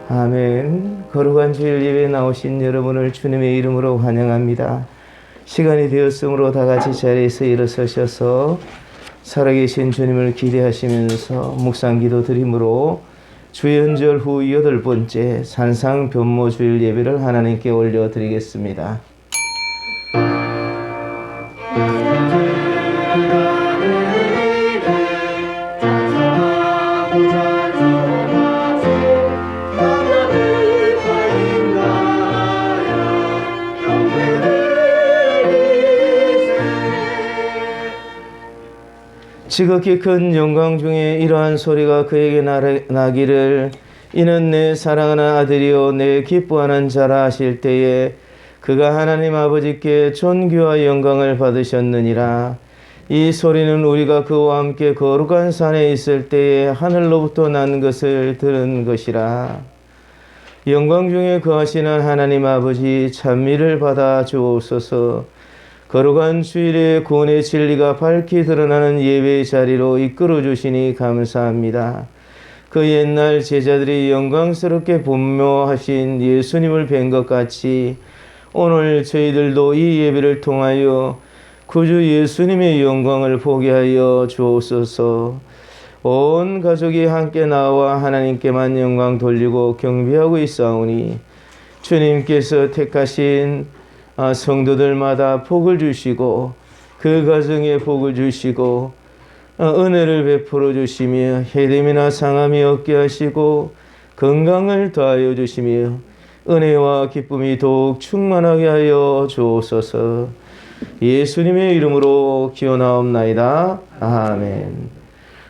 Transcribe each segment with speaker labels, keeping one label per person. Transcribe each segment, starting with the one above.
Speaker 1: 아멘. 거룩한 주일 예배에 나오신 여러분을 주님의 이름으로 환영합니다. 시간이 되었으므로 다 같이 자리에서 일어서셔서 살아계신 주님을 기대하시면서 묵상기도 드림으로 주연절 후 8번째 산상 변모 주일 예배를 하나님께 올려드리겠습니다. 지극히 큰 영광 중에 이러한 소리가 그에게 나기를 이는 내 사랑하는 아들이요 내 기뻐하는 자라 하실 때에 그가 하나님 아버지께 존귀와 영광을 받으셨느니라. 이 소리는 우리가 그와 함께 거룩한 산에 있을 때에 하늘로부터 난 것을 들은 것이라. 영광 중에 거하시는 하나님 아버지 찬미를 받아 주옵소서. 거룩한 주일에 구원의 진리가 밝히 드러나는 예배의 자리로 이끌어 주시니 감사합니다. 그 옛날 제자들이 영광스럽게 분묘하신 예수님을 뵌 것 같이 오늘 저희들도 이 예배를 통하여 구주 예수님의 영광을 보게 하여 주옵소서. 온 가족이 함께 나와 하나님께만 영광 돌리고 경배하고 있사오니 주님께서 택하신 성도들마다 복을 주시고 그 가정에 복을 주시고 은혜를 베풀어 주시며 해됨이나 상함이 없게 하시고 건강을 더하여 주시며 은혜와 기쁨이 더욱 충만하게 하여 주옵소서. 예수님의 이름으로 기원하옵나이다. 아멘.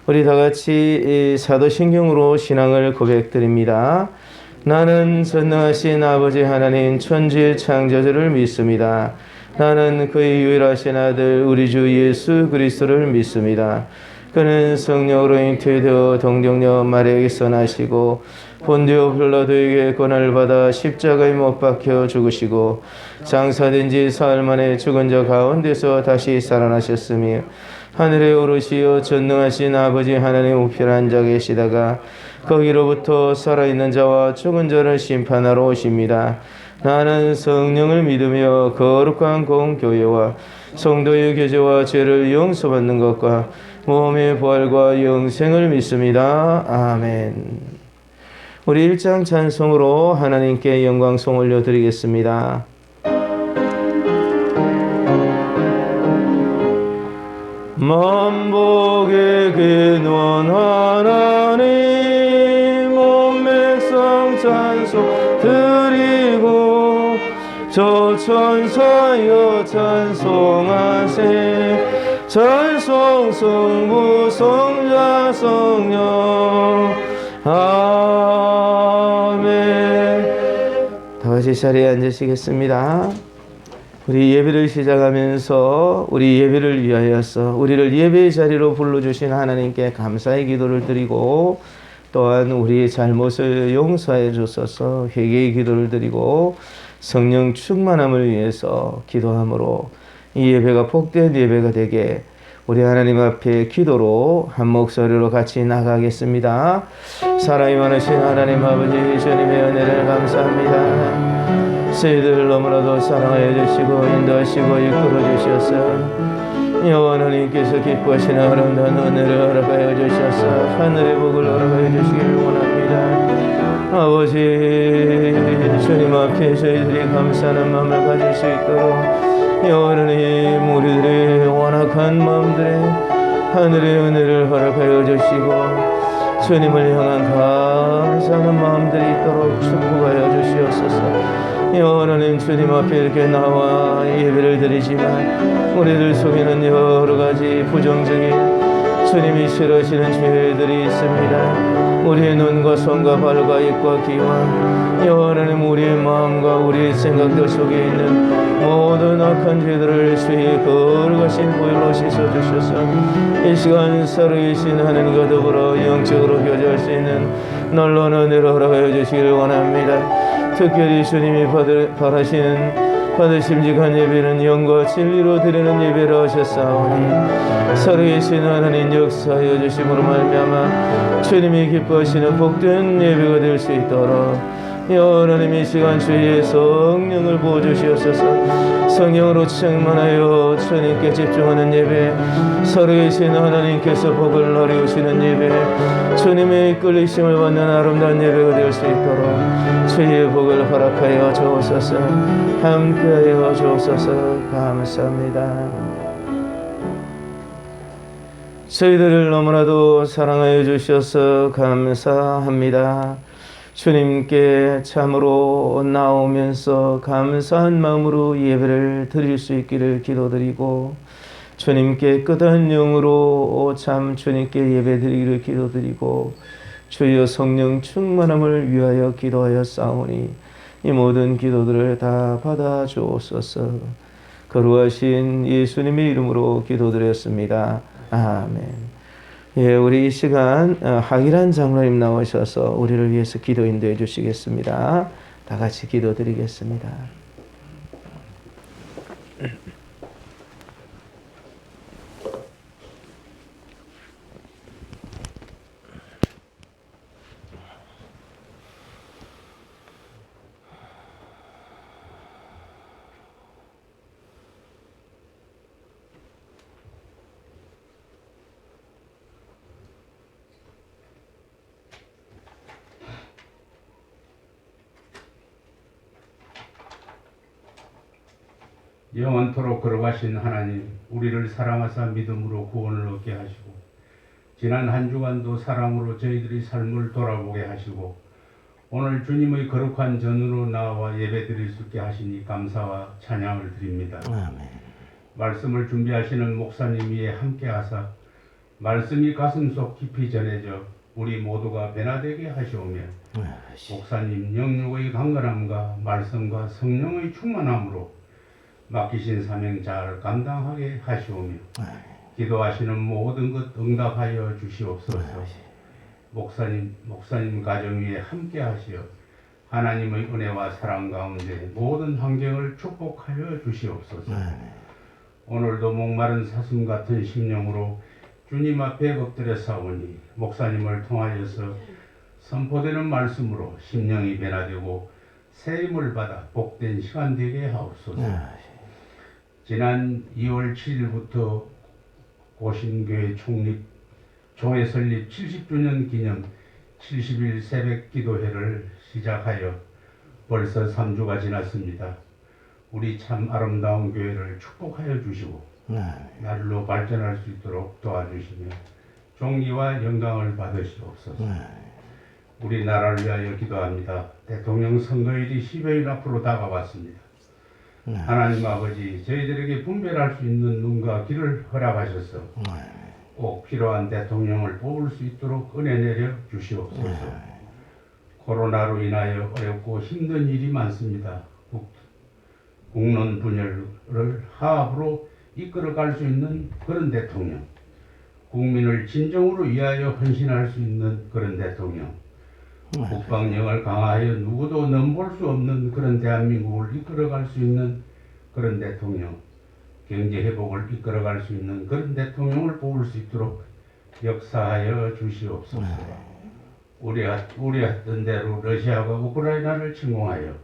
Speaker 1: 우리 다같이 사도신경으로 신앙을 고백드립니다. 나는 전능하신 아버지 하나님 천지의 창조주를 믿습니다. 나는 그의 유일하신 아들 우리 주 예수 그리스도를 믿습니다. 그는 성령으로 잉태되어 동정녀 마리아에게서 나시고 본디오 빌라도에게 고난을 받아 십자가에 못 박혀 죽으시고 장사된 지 사흘 만에 죽은 자 가운데서 다시 살아나셨으며 하늘에 오르시어 전능하신 아버지 하나님 우편 앉아 계시다가 거기로부터 살아있는 자와 죽은 자를 심판하러 오십니다. 나는 성령을 믿으며 거룩한 공교회와 성도의 교제와 죄를 용서받는 것과 몸의 부활과 영생을 믿습니다. 아멘. 우리 1장 찬송으로 하나님께 영광송 올려드리겠습니다. 만복의 근원 하나님 온 백성 찬송 드리고 저 천사여 찬송하세 찬송 성부 성자 성령 아멘. 다같이 자리에 앉으시겠습니다. 우리 예배를 시작하면서 우리 예배를 위하여서 우리를 예배의 자리로 불러주신 하나님께 감사의 기도를 드리고 또한 우리의 잘못을 용서해 주셔서 회개의 기도를 드리고 성령 충만함을 위해서 기도함으로 이 예배가 복된 예배가 되게 우리 하나님 앞에 기도로 한 목소리로 같이 나가겠습니다. 사랑이 많으신 하나님 아버지 주님의 은혜를 감사합니다. 저희들을 너무나도 사랑하여 주시고 인도하시고 이끌어 주셔서 여호와 하나님께서 기뻐하시는 아름다운 은혜를 허락하여 주셔서 하늘의 복을 허락하여 주시기를 원합니다. 아버지 주님 앞에 저희들이 감사하는 마음을 가질 수 있도록 여호와 하나님 우리들의 완악한 마음들에 하늘의 은혜를 허락하여 주시고 주님을 향한 감사하는 마음들이 있도록 축복하여 주시옵소서. 여호와 하나님 주님 앞에 이렇게 나와 예배를 드리지만 우리들 속에는 여러 가지 부정적인 주님이 싫어하시는 죄들이 있습니다. 우리의 눈과 손과 발과 입과 귀와 여호와 하나님 우리의 마음과 우리의 생각들 속에 있는 모든 악한 죄들을 주의 거룩하신 보혈로 씻어주셔서 이 시간 살아계신 하나님과 더불어 영적으로 교제할 수 있는 놀라운 은혜를 허락하여 주시기를 원합니다. 특별히 주님이 바라시는 받으심직한 예배는 영과 진리로 드리는 예배라 하셨사오니 살아계신 하나님 역사하여 주심으로 말미암아 주님이 기뻐하시는 복된 예배가 될 수 있도록 하나님 이 시간 주의 성령을 부어주시옵소서. 성령으로 충만하여 주님께 집중하는 예배, 살아계신 하나님께서 복을 나누시는 예배, 주님의 이끌리심을 받는 아름다운 예배가 될 수 있도록 주의 복을 허락하여 주옵소서. 함께하여 주옵소서. 감사합니다. 저희들을 너무나도 사랑하여 주셔서 감사합니다. 주님께 참으로 나오면서 감사한 마음으로 예배를 드릴 수 있기를 기도드리고, 주님께 끝한 영으로 참 주님께 예배 드리기를 기도드리고, 주여 성령 충만함을 위하여 기도하여 싸우니 이 모든 기도들을 다 받아 주옵소서. 거룩하신 예수님의 이름으로 기도드렸습니다. 아멘. 예, 우리 이 시간 하기란 장로님 나오셔서 우리를 위해서 기도 인도해 주시겠습니다. 다 같이 기도드리겠습니다.
Speaker 2: 영원토록 걸어가신 하나님, 우리를 사랑하사 믿음으로 구원을 얻게 하시고 지난 한 주간도 사랑으로 저희들의 삶을 돌아보게 하시고 오늘 주님의 거룩한 전으로 나와 예배드릴 수 있게 하시니 감사와 찬양을 드립니다.
Speaker 1: 아멘.
Speaker 2: 말씀을 준비하시는 목사님 위에 함께하사 말씀이 가슴속 깊이 전해져 우리 모두가 변화되게 하시오며 목사님 영육의 강건함과 말씀과 성령의 충만함으로 맡기신 사명 잘 감당하게 하시오며 기도하시는 모든 것 응답하여 주시옵소서. 목사님 가정 위에 함께 하시어 하나님의 은혜와 사랑 가운데 모든 환경을 축복하여 주시옵소서. 오늘도 목마른 사슴 같은 심령으로 주님 앞에 엎드려 사오니 목사님을 통하여서 선포되는 말씀으로 심령이 변화되고 새 힘을 받아 복된 시간 되게 하옵소서. 지난 2월 7일부터 고신교회 총회 설립 70주년 기념 70일 새벽 기도회를 시작하여 벌써 3주가 지났습니다. 우리 참 아름다운 교회를 축복하여 주시고 날로 발전할 수 있도록 도와주시며 존귀와 영광을 받으시옵소서. 우리나라를 위하여 기도합니다. 대통령 선거일이 10여일 앞으로 다가왔습니다. 하나님 아버지, 저희들에게 분별할 수 있는 눈과 귀를 허락하셔서 꼭 필요한 대통령을 뽑을 수 있도록 은혜 내려 주시옵소서. 코로나로 인하여 어렵고 힘든 일이 많습니다. 국론 분열을 화합으로 이끌어갈 수 있는 그런 대통령, 국민을 진정으로 위하여 헌신할 수 있는 그런 대통령, 국방력을 강화하여 누구도 넘볼 수 없는 그런 대한민국을 이끌어갈 수 있는 그런 대통령, 경제 회복을 이끌어갈 수 있는 그런 대통령을 뽑을 수 있도록 역사하여 주시옵소서. 우려했던 대로 러시아가 우크라이나를 침공하여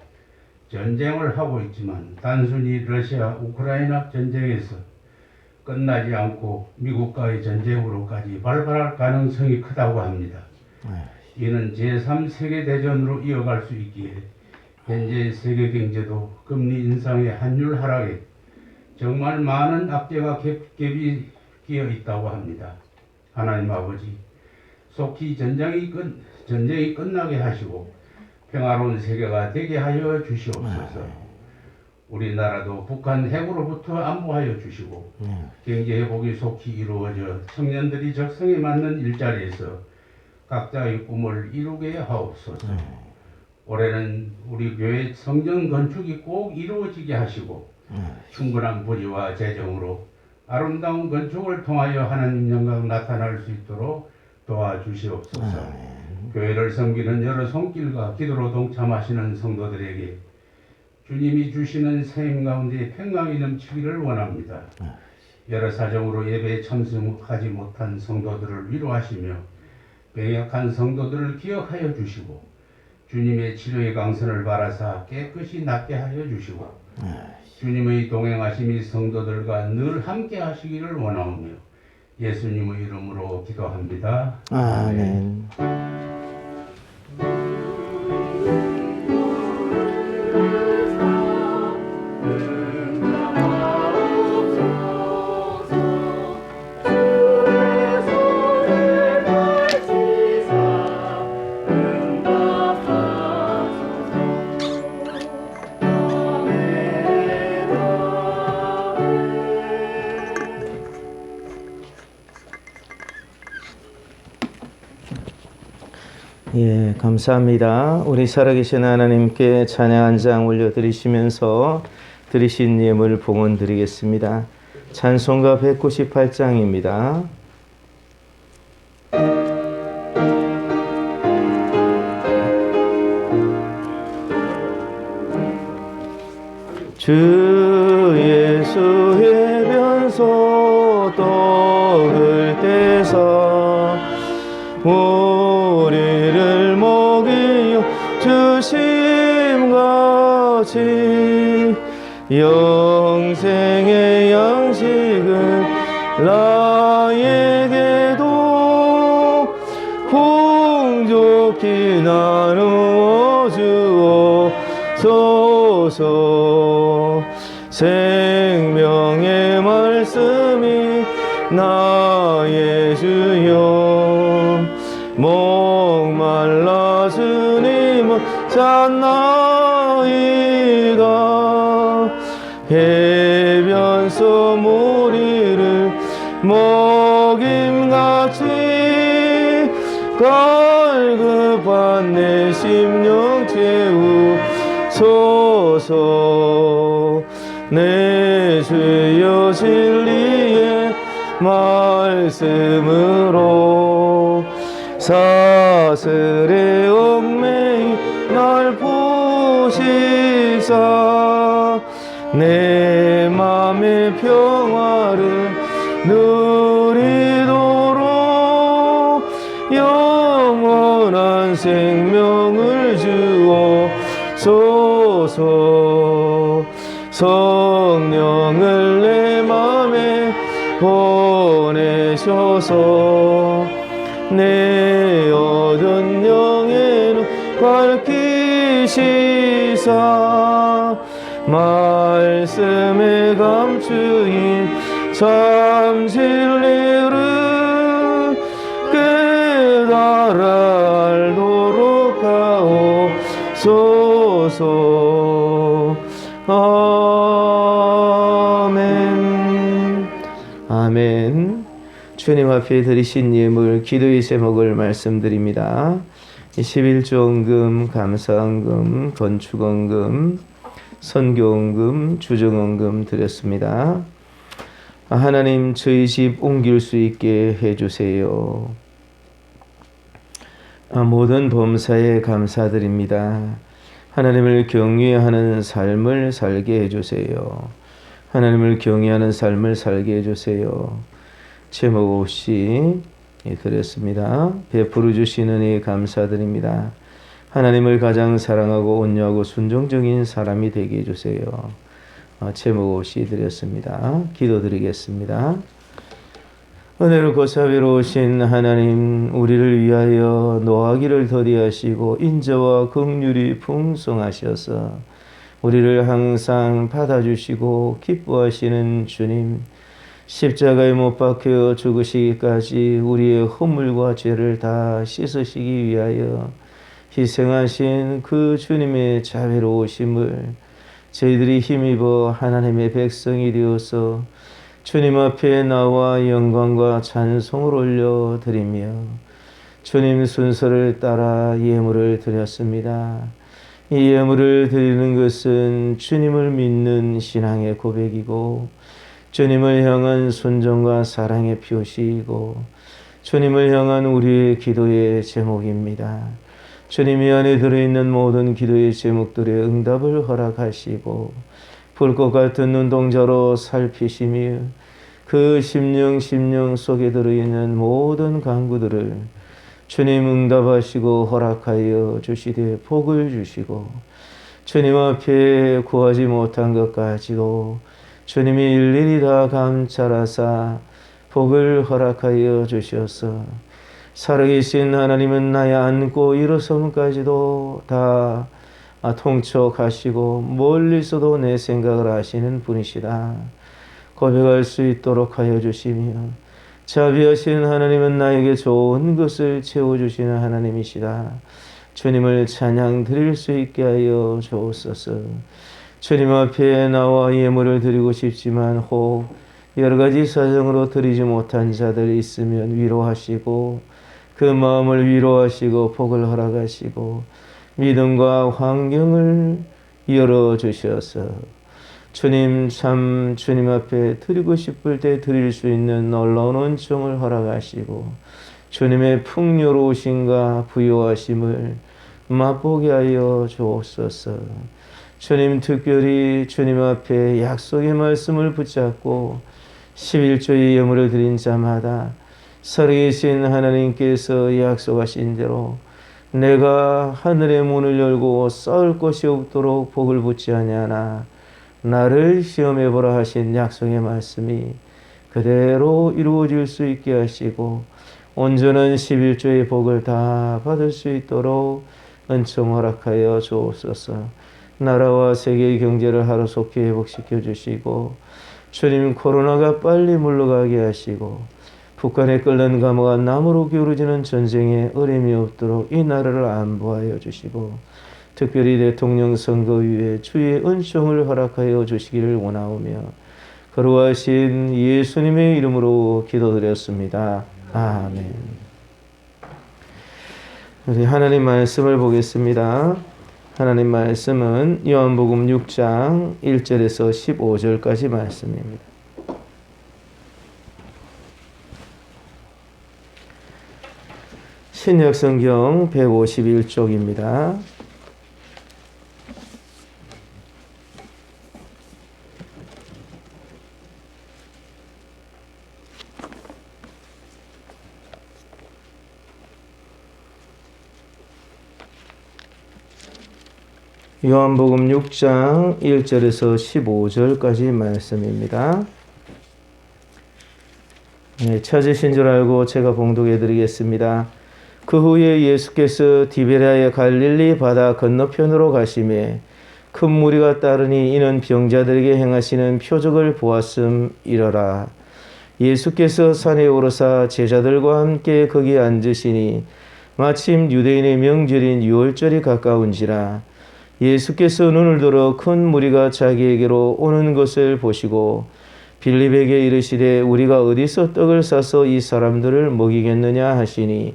Speaker 2: 전쟁을 하고 있지만 단순히 러시아 우크라이나 전쟁에서 끝나지 않고 미국과의 전쟁으로까지 발발할 가능성이 크다고 합니다. 이는 제3세계대전으로 이어갈 수 있기에 현재 세계 경제도 금리 인상의 환율 하락에 정말 많은 악재가 겹이 끼어 있다고 합니다. 하나님 아버지, 속히 전쟁이 끝나게 하시고 평화로운 세계가 되게 하여 주시옵소서. 우리나라도 북한 핵으로부터 안보하여 주시고 경제 회복이 속히 이루어져 청년들이 적성에 맞는 일자리에서 각자의 꿈을 이루게 하옵소서. 올해는 우리 교회 성전 건축이 꼭 이루어지게 하시고 충분한 부지와 재정으로 아름다운 건축을 통하여 하나님 영광 나타날 수 있도록 도와주시옵소서. 교회를 섬기는 여러 손길과 기도로 동참하시는 성도들에게 주님이 주시는 생임 가운데 평강이 넘치기를 원합니다. 여러 사정으로 예배에 참석하지 못한 성도들을 위로하시며 병약한 성도들을 기억하여 주시고 주님의 치료의 강선을 바라사 깨끗이 낫게 하여 주시고 주님의 동행하심이 성도들과 늘 함께 하시기를 원하오며 예수님의 이름으로 기도합니다.
Speaker 1: 아멘. 예, 감사합니다. 우리 살아계신 하나님께 찬양 한 장 올려드리시면서 드리신 예물 봉헌 드리겠습니다. 찬송가 198장입니다. 주 예수의 변소 떡을 떼서 우리를 먹이어 주심같이 영생의 양식을 나에게도 풍족히 나누어 주옵소서. 생명의 말씀이 나의 주여 목말라 주님은 찾나이다. 해변서 무리를 먹임같이 갈급한 내 심령 채우소서. 내 주여 진리의 말씀으로 사슬의 얽매이 날 보시사 내 맘의 평화를 누리도록 영원한 생명을 주옵소서. 성령을 내 맘에 보내셔서 내 어두운 영에는 밝히시사 말씀에 감추인 참 진리를 깨달아 알도록 하옵소서. 아멘. 아멘. 주님 앞에 드리신 예물 기도의 제목을 말씀드립니다. 11조원금, 감사원금, 건축원금, 선교원금, 주정원금 드렸습니다. 하나님 저희 집 옮길 수 있게 해주세요. 모든 범사에 감사드립니다. 하나님을 경외하는 삶을 살게 해주세요. 하나님을 경외하는 삶을 살게 해주세요. 제목 없이 드렸습니다. 베풀어 주시는 은혜에 감사드립니다. 하나님을 가장 사랑하고 온유하고 순종적인 사람이 되게 해주세요. 제목 없이 드렸습니다. 기도드리겠습니다. 은혜를 고사비로 오신 하나님, 우리를 위하여 노하기를 더디하시고 인자와 긍휼이 풍성하셔서 우리를 항상 받아주시고 기뻐하시는 주님, 십자가에 못 박혀 죽으시기까지 우리의 허물과 죄를 다 씻으시기 위하여 희생하신 그 주님의 자비로우심을 저희들이 힘입어 하나님의 백성이 되어서 주님 앞에 나와 영광과 찬송을 올려드리며 주님 순서를 따라 예물을 드렸습니다. 이 예물을 드리는 것은 주님을 믿는 신앙의 고백이고 주님을 향한 순종과 사랑의 표시이고 주님을 향한 우리의 기도의 제목입니다. 주님이 안에 들어있는 모든 기도의 제목들의 응답을 허락하시고 불꽃 같은 눈동자로 살피시며 그 심령 속에 들어있는 모든 간구들을 주님 응답하시고 허락하여 주시되 복을 주시고 주님 앞에 구하지 못한 것까지도 주님이 일일이 다 감찰하사 복을 허락하여 주셔서 살아계신 하나님은 나의 앉고 일어섬까지도 다 통촉하시고 멀리서도 내 생각을 아시는 분이시다 고백할 수 있도록 하여 주시며 자비하신 하나님은 나에게 좋은 것을 채워주시는 하나님이시다. 주님을 찬양 드릴 수 있게 하여 주옵소서. 주님 앞에 나와 예물을 드리고 싶지만 혹 여러 가지 사정으로 드리지 못한 자들이 있으면 위로하시고 그 마음을 위로하시고 복을 허락하시고 믿음과 환경을 열어주셔서 주님 참 주님 앞에 드리고 싶을 때 드릴 수 있는 놀라운 은총을 허락하시고 주님의 풍요로우심과 부요하심을 맛보게 하여 주옵소서. 주님 특별히 주님 앞에 약속의 말씀을 붙잡고 11조의 예물을 드린 자마다 살아계신 하나님께서 약속하신 대로 내가 하늘의 문을 열고 쌓을 것이 없도록 복을 붓지 아니하나 나를 시험해 보라 하신 약속의 말씀이 그대로 이루어질 수 있게 하시고 온전한 11조의 복을 다 받을 수 있도록 은총 허락하여 주옵소서. 나라와 세계의 경제를 하루속히 회복시켜 주시고 주님 코로나가 빨리 물러가게 하시고 북한에 끓는 감화가 나무로 기울어지는 전쟁에 어림이 없도록 이 나라를 안보하여 주시고 특별히 대통령 선거위에 주의 은총을 허락하여 주시기를 원하오며 거룩하신 예수님의 이름으로 기도드렸습니다. 아멘. 우리 하나님 말씀을 보겠습니다. 하나님 말씀은 요한복음 6장 1절에서 15절까지 말씀입니다. 신약성경 151쪽입니다. 요한복음 6장 1절에서 15절까지 말씀입니다. 찾으신 줄 알고 제가 봉독해 드리겠습니다. 그 후에 예수께서 디베랴의 갈릴리 바다 건너편으로 가시매 큰 무리가 따르니 이는 병자들에게 행하시는 표적을 보았음이러라. 예수께서 산에 오르사 제자들과 함께 거기 앉으시니 마침 유대인의 명절인 유월절이 가까운지라. 예수께서 눈을 들어 큰 무리가 자기에게로 오는 것을 보시고 빌립에게 이르시되 우리가 어디서 떡을 사서 이 사람들을 먹이겠느냐 하시니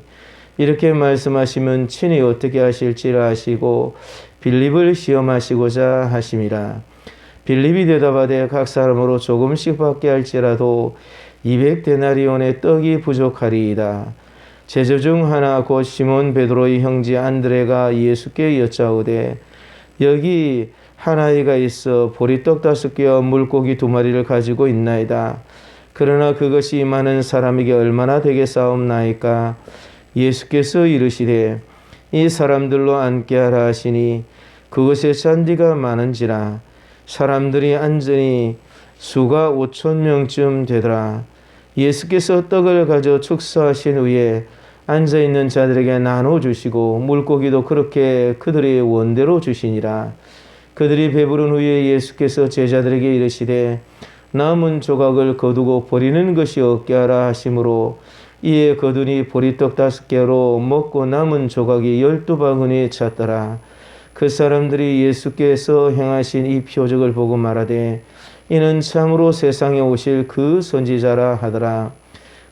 Speaker 1: 이렇게 말씀하시면 친히 어떻게 하실지를 아시고 빌립을 시험하시고자 하심이라. 빌립이 대답하되 각 사람으로 조금씩 받게 할지라도 200데나리온의 떡이 부족하리이다. 제자 중 하나 곧 시몬 베드로의 형제 안드레가 예수께 여짜오되 여기 한 아이가 있어 보리떡 5개와 물고기 2마리를 가지고 있나이다. 그러나 그것이 많은 사람에게 얼마나 되겠사옵나이까. 예수께서 이르시되 이 사람들로 앉게 하라 하시니 그것에 잔디가 많은지라. 사람들이 앉으니 수가 5,000명쯤 되더라. 예수께서 떡을 가져 축사하신 후에 앉아있는 자들에게 나눠주시고 물고기도 그렇게 그들의 원대로 주시니라. 그들이 배부른 후에 예수께서 제자들에게 이르시되 남은 조각을 거두고 버리는 것이 없게 하라 하심으로 이에 거두니 보리떡 5개로 먹고 남은 조각이 12바구니에 찼더라. 그 사람들이 예수께서 행하신 이 표적을 보고 말하되 이는 참으로 세상에 오실 그 선지자라 하더라.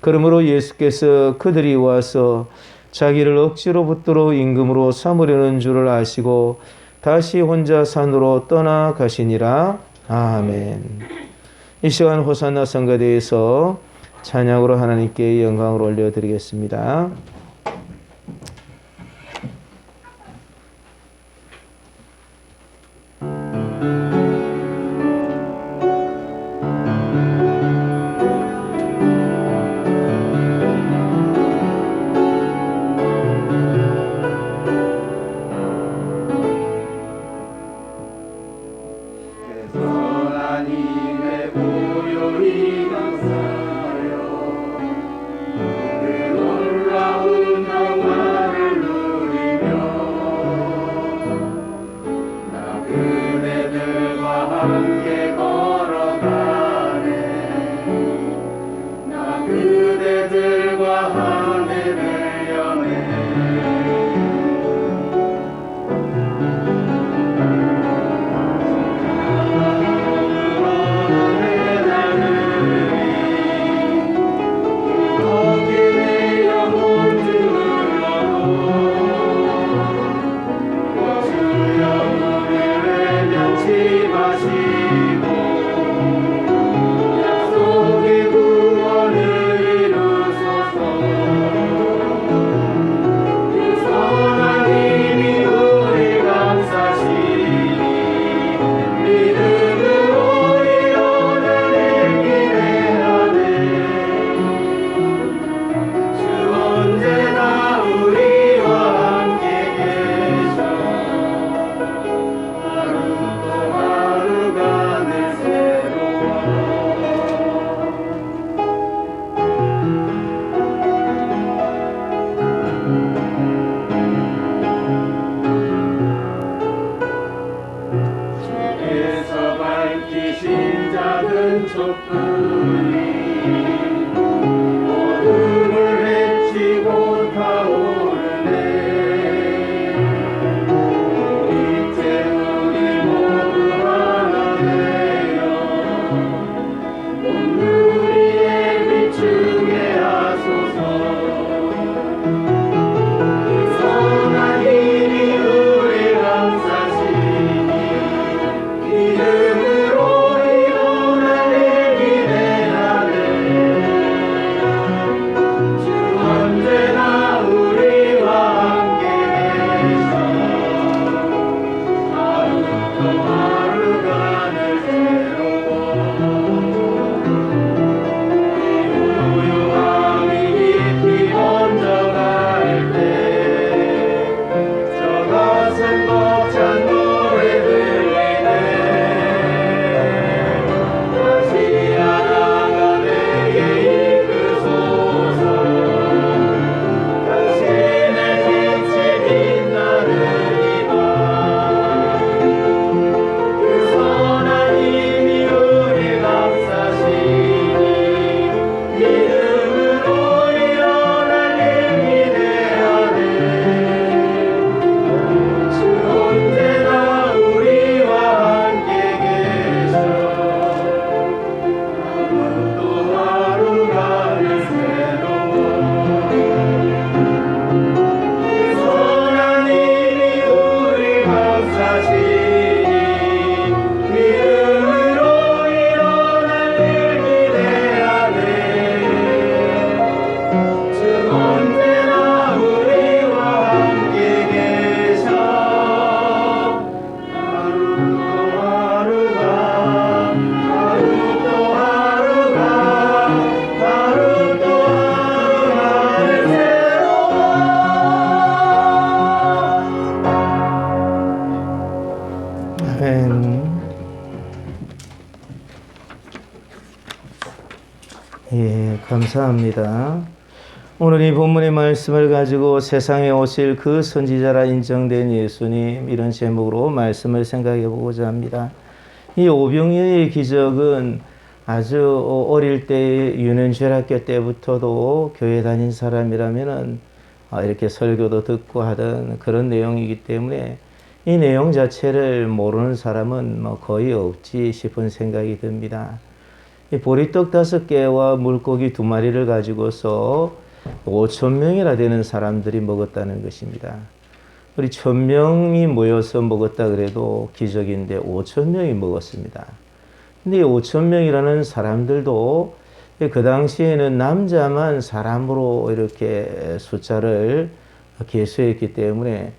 Speaker 1: 그러므로 예수께서 그들이 와서 자기를 억지로 붙들어 임금으로 삼으려는 줄을 아시고 다시 혼자 산으로 떠나가시니라. 아멘. 이 시간 호산나 성가대에서 찬양으로 하나님께 영광을 올려드리겠습니다. 아멘. 예, 감사합니다. 오늘 이 본문의 말씀을 가지고 세상에 오실 그 선지자라 인정된 예수님, 이런 제목으로 말씀을 생각해 보고자 합니다. 이 오병이어의 기적은 아주 어릴 때 유년중학교 때부터도 교회 다닌 사람이라면은 이렇게 설교도 듣고 하던 그런 내용이기 때문에 이 내용 자체를 모르는 사람은 거의 없지 싶은 생각이 듭니다. 이 보리떡 5개와 물고기 2마리를 가지고서 5,000명이나 되는 사람들이 먹었다는 것입니다. 우리 1,000명이 모여서 먹었다 그래도 기적인데 5,000명이 먹었습니다. 근데 이 5,000명이라는 사람들도 그 당시에는 남자만 사람으로 이렇게 숫자를 계수했기 때문에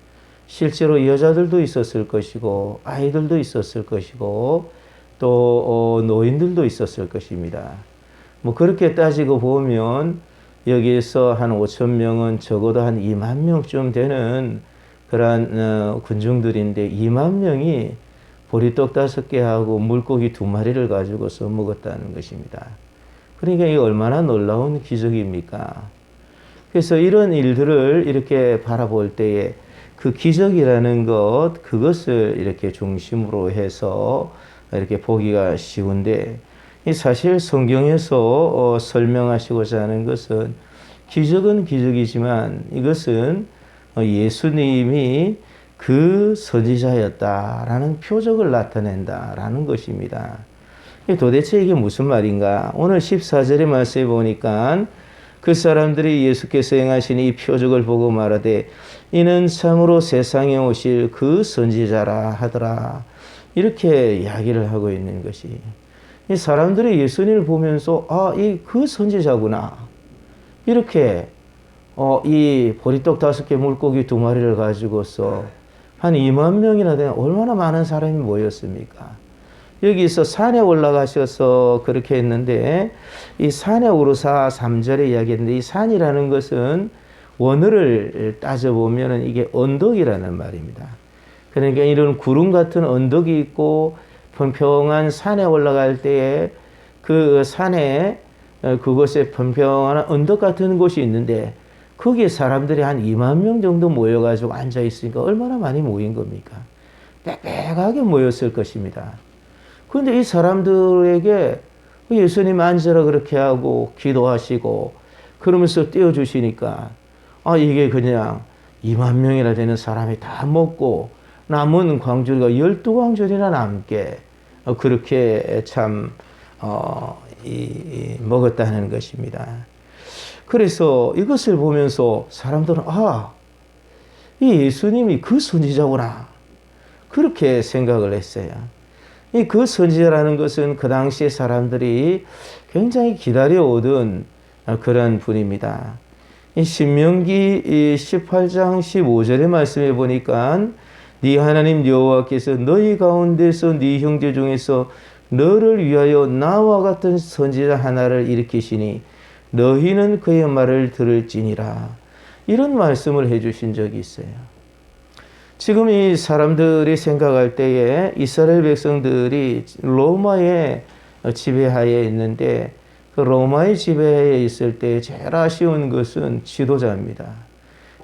Speaker 1: 실제로 여자들도 있었을 것이고 아이들도 있었을 것이고 또 노인들도 있었을 것입니다. 뭐 그렇게 따지고 보면 여기에서 한 5,000명은 적어도 한 2만 명쯤 되는 그러한 군중들인데 2만 명이 보리떡 5개하고 물고기 2마리를 가지고서 먹었다는 것입니다. 그러니까 이게 얼마나 놀라운 기적입니까? 그래서 이런 일들을 이렇게 바라볼 때에 그 기적이라는 것, 그것을 이렇게 중심으로 해서 이렇게 보기가 쉬운데, 사실 성경에서 설명하시고자 하는 것은 기적은 기적이지만 이것은 예수님이 그 선지자였다라는 표적을 나타낸다라는 것입니다. 도대체 이게 무슨 말인가? 오늘 14절의 말씀에 보니까 그 사람들이 예수께서 행하신 이 표적을 보고 말하되 이는 참으로 세상에 오실 그 선지자라 하더라. 이렇게 이야기를 하고 있는 것이, 이 사람들이 예수님을 보면서 이 그 선지자구나. 이렇게 이 보리떡 5개 물고기 2마리를 가지고서 한 2만 명이나 되는 얼마나 많은 사람이 모였습니까? 여기서 산에 올라가셔서 그렇게 했는데, 이 산에 오르사 3절에 이야기했는데, 이 산이라는 것은 원어를 따져보면 이게 언덕이라는 말입니다. 그러니까 이런 구름 같은 언덕이 있고 평평한 산에 올라갈 때에 그 산에 그곳에 평평한 언덕 같은 곳이 있는데 거기에 사람들이 한 2만 명 정도 모여가지고 앉아 있으니까 얼마나 많이 모인 겁니까? 빽빽하게 모였을 것입니다. 그런데 이 사람들에게 예수님 앉으라 그렇게 하고 기도하시고 그러면서 떼어주시니까 이게 그냥 2만 명이나 되는 사람이 다 먹고 남은 광주리가 12광주리나 남게 그렇게 참 먹었다는 것입니다. 그래서 이것을 보면서 사람들은 이 예수님이 그 선지자구나 그렇게 생각을 했어요. 이 그 선지자라는 것은 그 당시에 사람들이 굉장히 기다려오던 그런 분입니다. 이 신명기 18장 15절의 말씀에 보니까 네 하나님 여호와께서 너희 가운데서 네 형제 중에서 너를 위하여 나와 같은 선지자 하나를 일으키시니 너희는 그의 말을 들을지니라. 이런 말씀을 해주신 적이 있어요. 지금 이 사람들이 생각할 때에 이스라엘 백성들이 로마의 지배하에 있는데 그 로마의 지배하에 있을 때 제일 아쉬운 것은 지도자입니다.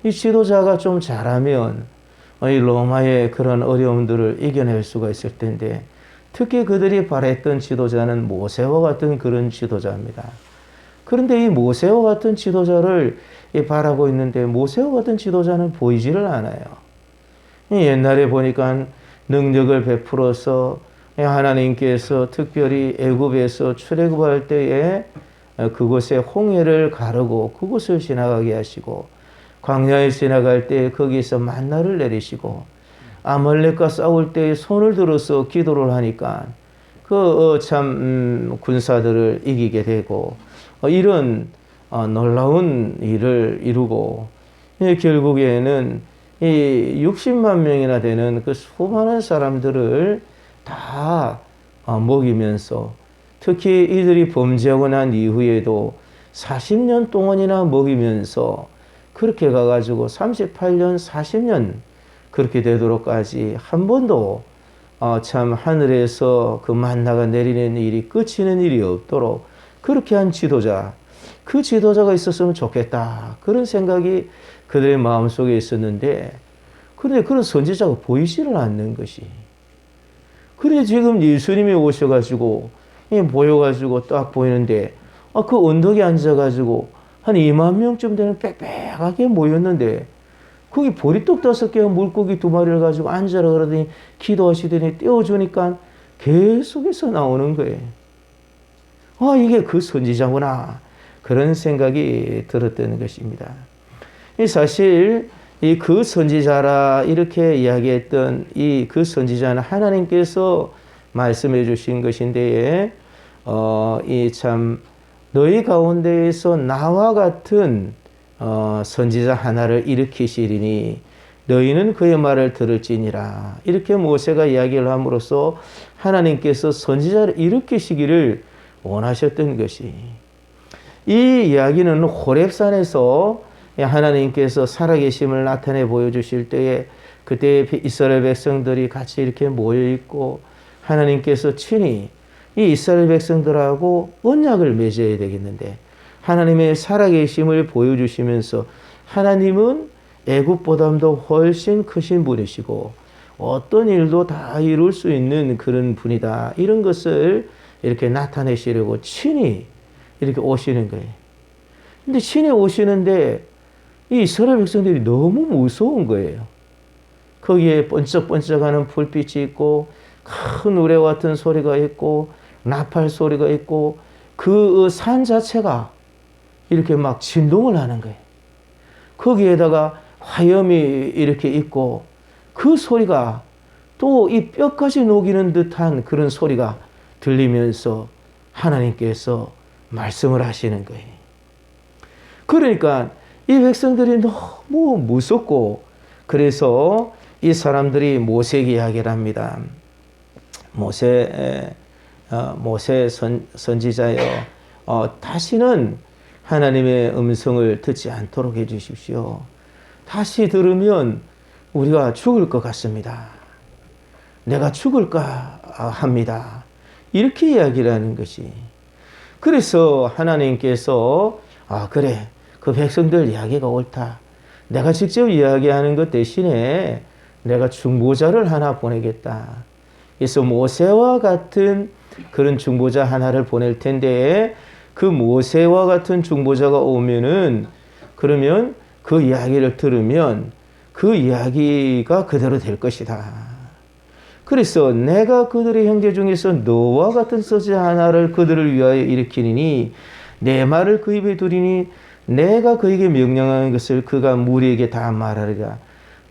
Speaker 1: 이 지도자가 좀 잘하면 이 로마의 그런 어려움들을 이겨낼 수가 있을 텐데 특히 그들이 바랬던 지도자는 모세와 같은 그런 지도자입니다. 그런데 이 모세와 같은 지도자를 바라고 있는데 모세와 같은 지도자는 보이지를 않아요. 옛날에 보니까 능력을 베풀어서 하나님께서 특별히 애굽에서 출애굽할 때에 그곳에 홍해를 가르고 그곳을 지나가게 하시고 광야에 지나갈 때 거기서 만나를 내리시고 아말렉과 싸울 때 손을 들어서 기도를 하니까 그 참 군사들을 이기게 되고 이런 놀라운 일을 이루고 결국에는 이 60만 명이나 되는 그 수많은 사람들을 다 먹이면서 특히 이들이 범죄하고 난 이후에도 40년 동안이나 먹이면서 그렇게 가가지고 38년, 40년 그렇게 되도록까지 한 번도 참 하늘에서 그 만나가 내리는 일이 끝이는 일이 없도록 그렇게 한 지도자, 그 지도자가 있었으면 좋겠다. 그런 생각이 그들의 마음속에 있었는데, 그런데 그런 선지자가 보이지를 않는 것이. 그래 지금 예수님이 오셔가지고 보여가지고 딱 보이는데, 그 언덕에 앉아가지고 한 2만 명쯤 되는 빽빽하게 모였는데, 거기 보리떡 5개와 물고기 2마리를 가지고 앉아라 그러더니 기도하시더니 떼어주니까 계속해서 나오는 거예요. 이게 그 선지자구나. 그런 생각이 들었던 것입니다. 사실 이 그 선지자라 이렇게 이야기했던 이 그 선지자는 하나님께서 말씀해 주신 것인데, 이 참 너희 가운데에서 나와 같은 선지자 하나를 일으키시리니 너희는 그의 말을 들을지니라. 이렇게 모세가 이야기를 함으로써 하나님께서 선지자를 일으키시기를 원하셨던 것이, 이 이야기는 호렙산에서 하나님께서 살아계심을 나타내 보여주실 때에 그때 이스라엘 백성들이 같이 이렇게 모여있고 하나님께서 친히 이 이스라엘 백성들하고 언약을 맺어야 되겠는데, 하나님의 살아계심을 보여주시면서 하나님은 애굽보다도 훨씬 크신 분이시고 어떤 일도 다 이룰 수 있는 그런 분이다. 이런 것을 이렇게 나타내시려고 친히 이렇게 오시는 거예요. 근데 친히 오시는데 이 이스라엘 백성들이 너무 무서운 거예요. 거기에 번쩍번쩍하는 불빛이 있고 큰 우레와 같은 소리가 있고 나팔 소리가 있고 그 산 자체가 이렇게 막 진동을 하는 거예요. 거기에다가 화염이 이렇게 있고 그 소리가 또 이 뼈까지 녹이는 듯한 그런 소리가 들리면서 하나님께서 말씀을 하시는 거예요. 그러니까 이 백성들이 너무 무섭고, 그래서 이 사람들이 모세에게 이야기를 합니다. 모세 선지자여, 다시는 하나님의 음성을 듣지 않도록 해주십시오. 다시 들으면 우리가 죽을 것 같습니다. 내가 죽을까 합니다. 이렇게 이야기를 하는 것이. 그래서 하나님께서 그래, 그 백성들 이야기가 옳다. 내가 직접 이야기하는 것 대신에 내가 중보자를 하나 보내겠다. 그래서 모세와 같은 그런 중보자 하나를 보낼 텐데, 그 모세와 같은 중보자가 오면은, 그러면 그 이야기를 들으면 그 이야기가 그대로 될 것이다. 그래서 내가 그들의 형제 중에서 너와 같은 선지자 하나를 그들을 위하여 일으키니 내 말을 그 입에 두리니 내가 그에게 명령하는 것을 그가 무리에게 다 말하리라.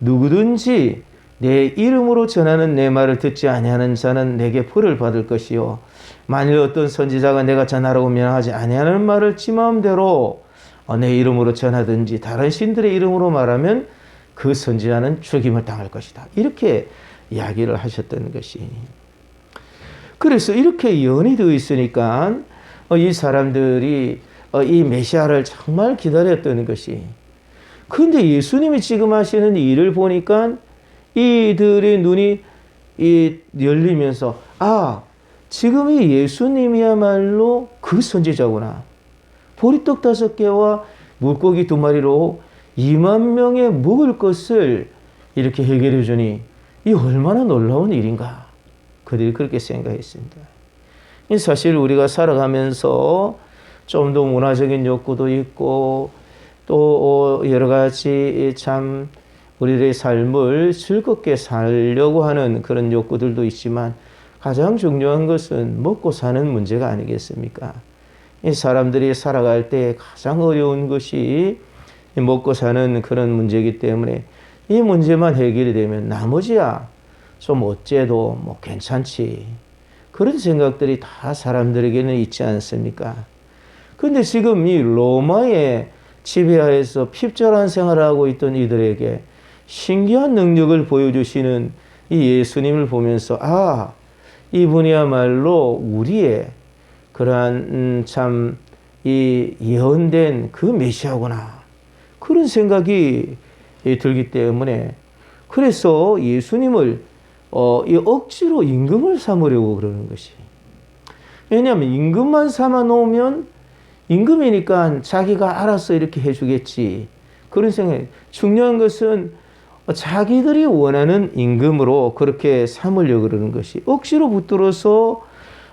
Speaker 1: 누구든지 내 이름으로 전하는 내 말을 듣지 아니하는 자는 내게 벌을 받을 것이요, 만일 어떤 선지자가 내가 전하라고 명하지 아니하는 말을 지 마음대로 내 이름으로 전하든지 다른 신들의 이름으로 말하면 그 선지자는 죽임을 당할 것이다. 이렇게 이야기를 하셨던 것이. 그래서 이렇게 예언이 되어 있으니까 이 사람들이 이 메시아를 정말 기다렸던 것이. 그런데 예수님이 지금 하시는 일을 보니까 이들의 눈이 열리면서 지금 이 예수님이야말로 그 선지자구나. 보리떡 5개와 물고기 2마리로 2만 명의 먹을 것을 이렇게 해결해 주니 이 얼마나 놀라운 일인가. 그들이 그렇게 생각했습니다. 사실 우리가 살아가면서 좀 더 문화적인 욕구도 있고 또 여러 가지 참 우리의 삶을 즐겁게 살려고 하는 그런 욕구들도 있지만, 가장 중요한 것은 먹고 사는 문제가 아니겠습니까? 이 사람들이 살아갈 때 가장 어려운 것이 먹고 사는 그런 문제이기 때문에 이 문제만 해결이 되면 나머지야 좀 어째도 뭐 괜찮지. 그런 생각들이 다 사람들에게는 있지 않습니까? 그런데 지금 이 로마의 지배하에서 핍절한 생활을 하고 있던 이들에게 신기한 능력을 보여주시는 이 예수님을 보면서 이분이야말로 우리의 그러한 참 이 예언된 그 메시아구나. 그런 생각이 들기 때문에, 그래서 예수님을 이 억지로 임금을 삼으려고 그러는 것이. 왜냐하면 임금만 삼아 놓으면 임금이니까 자기가 알아서 이렇게 해주겠지. 그런 생각이. 중요한 것은 자기들이 원하는 임금으로 그렇게 삼으려고 그러는 것이. 억지로 붙들어서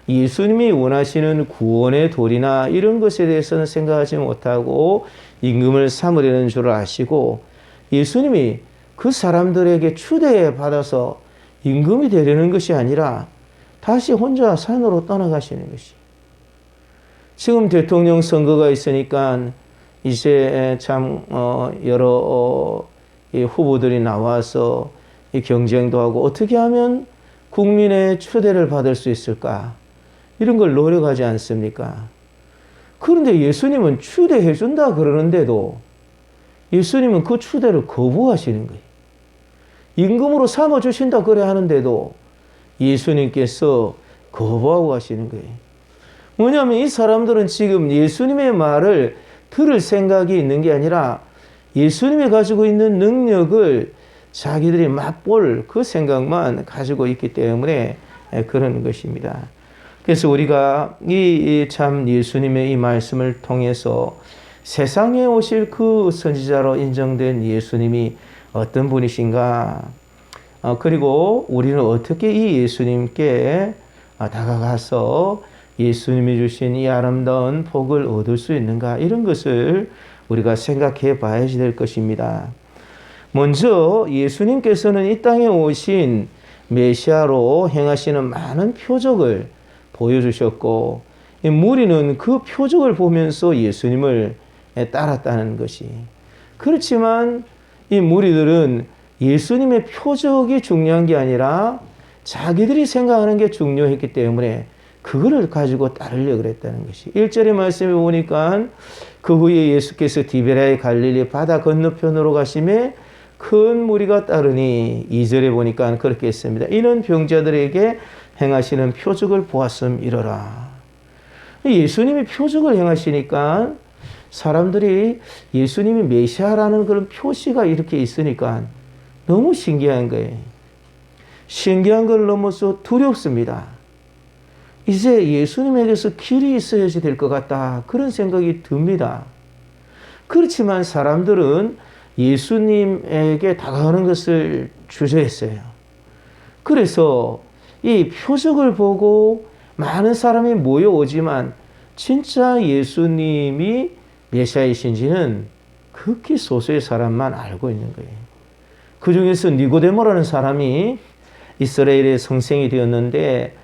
Speaker 1: 예수님이 원하시는 구원의 도리나 이런 것에 대해서는 생각하지 못하고 임금을 삼으려는 줄 아시고, 예수님이 그 사람들에게 추대받아서 임금이 되려는 것이 아니라 다시 혼자 산으로 떠나가시는 것이. 지금 대통령 선거가 있으니까 이제 참 여러 후보들이 나와서 경쟁도 하고 어떻게 하면 국민의 추대를 받을 수 있을까, 이런 걸 노력하지 않습니까? 그런데 예수님은 추대해 준다 그러는데도 예수님은 그 추대를 거부하시는 거예요. 임금으로 삼아주신다 그래 하는데도 예수님께서 거부하고 하시는 거예요. 뭐냐면 이 사람들은 지금 예수님의 말을 들을 생각이 있는 게 아니라 예수님이 가지고 있는 능력을 자기들이 맛볼 그 생각만 가지고 있기 때문에 그런 것입니다. 그래서 우리가 이 참 예수님의 이 말씀을 통해서 세상에 오실 그 선지자로 인정된 예수님이 어떤 분이신가, 그리고 우리는 어떻게 이 예수님께 다가가서 예수님이 주신 이 아름다운 복을 얻을 수 있는가, 이런 것을 우리가 생각해 봐야지 될 것입니다. 먼저 예수님께서는 이 땅에 오신 메시아로 행하시는 많은 표적을 보여주셨고, 무리는 그 표적을 보면서 예수님을 따랐다는 것이. 그렇지만 이 무리들은 예수님의 표적이 중요한 게 아니라 자기들이 생각하는 게 중요했기 때문에 그거를 가지고 따르려고 그랬다는 것이. 1절의 말씀에 보니까 그 후에 예수께서 디베랴의 갈릴리 바다 건너편으로 가심에 큰 무리가 따르니, 2절에 보니까 그렇게 했습니다. 이는 병자들에게 행하시는 표적을 보았음이러라. 예수님이 표적을 행하시니까 사람들이 예수님이 메시아라는 그런 표시가 이렇게 있으니까 너무 신기한 거예요. 신기한 걸 넘어서 두렵습니다. 이제 예수님에게서 길이 있어야지 될 것 같다, 그런 생각이 듭니다. 그렇지만 사람들은 예수님에게 다가가는 것을 주저했어요. 그래서 이 표적을 보고 많은 사람이 모여오지만 진짜 예수님이 메시아이신지는 극히 소수의 사람만 알고 있는 거예요. 그 중에서 니고데모라는 사람이 이스라엘의 성생이 되었는데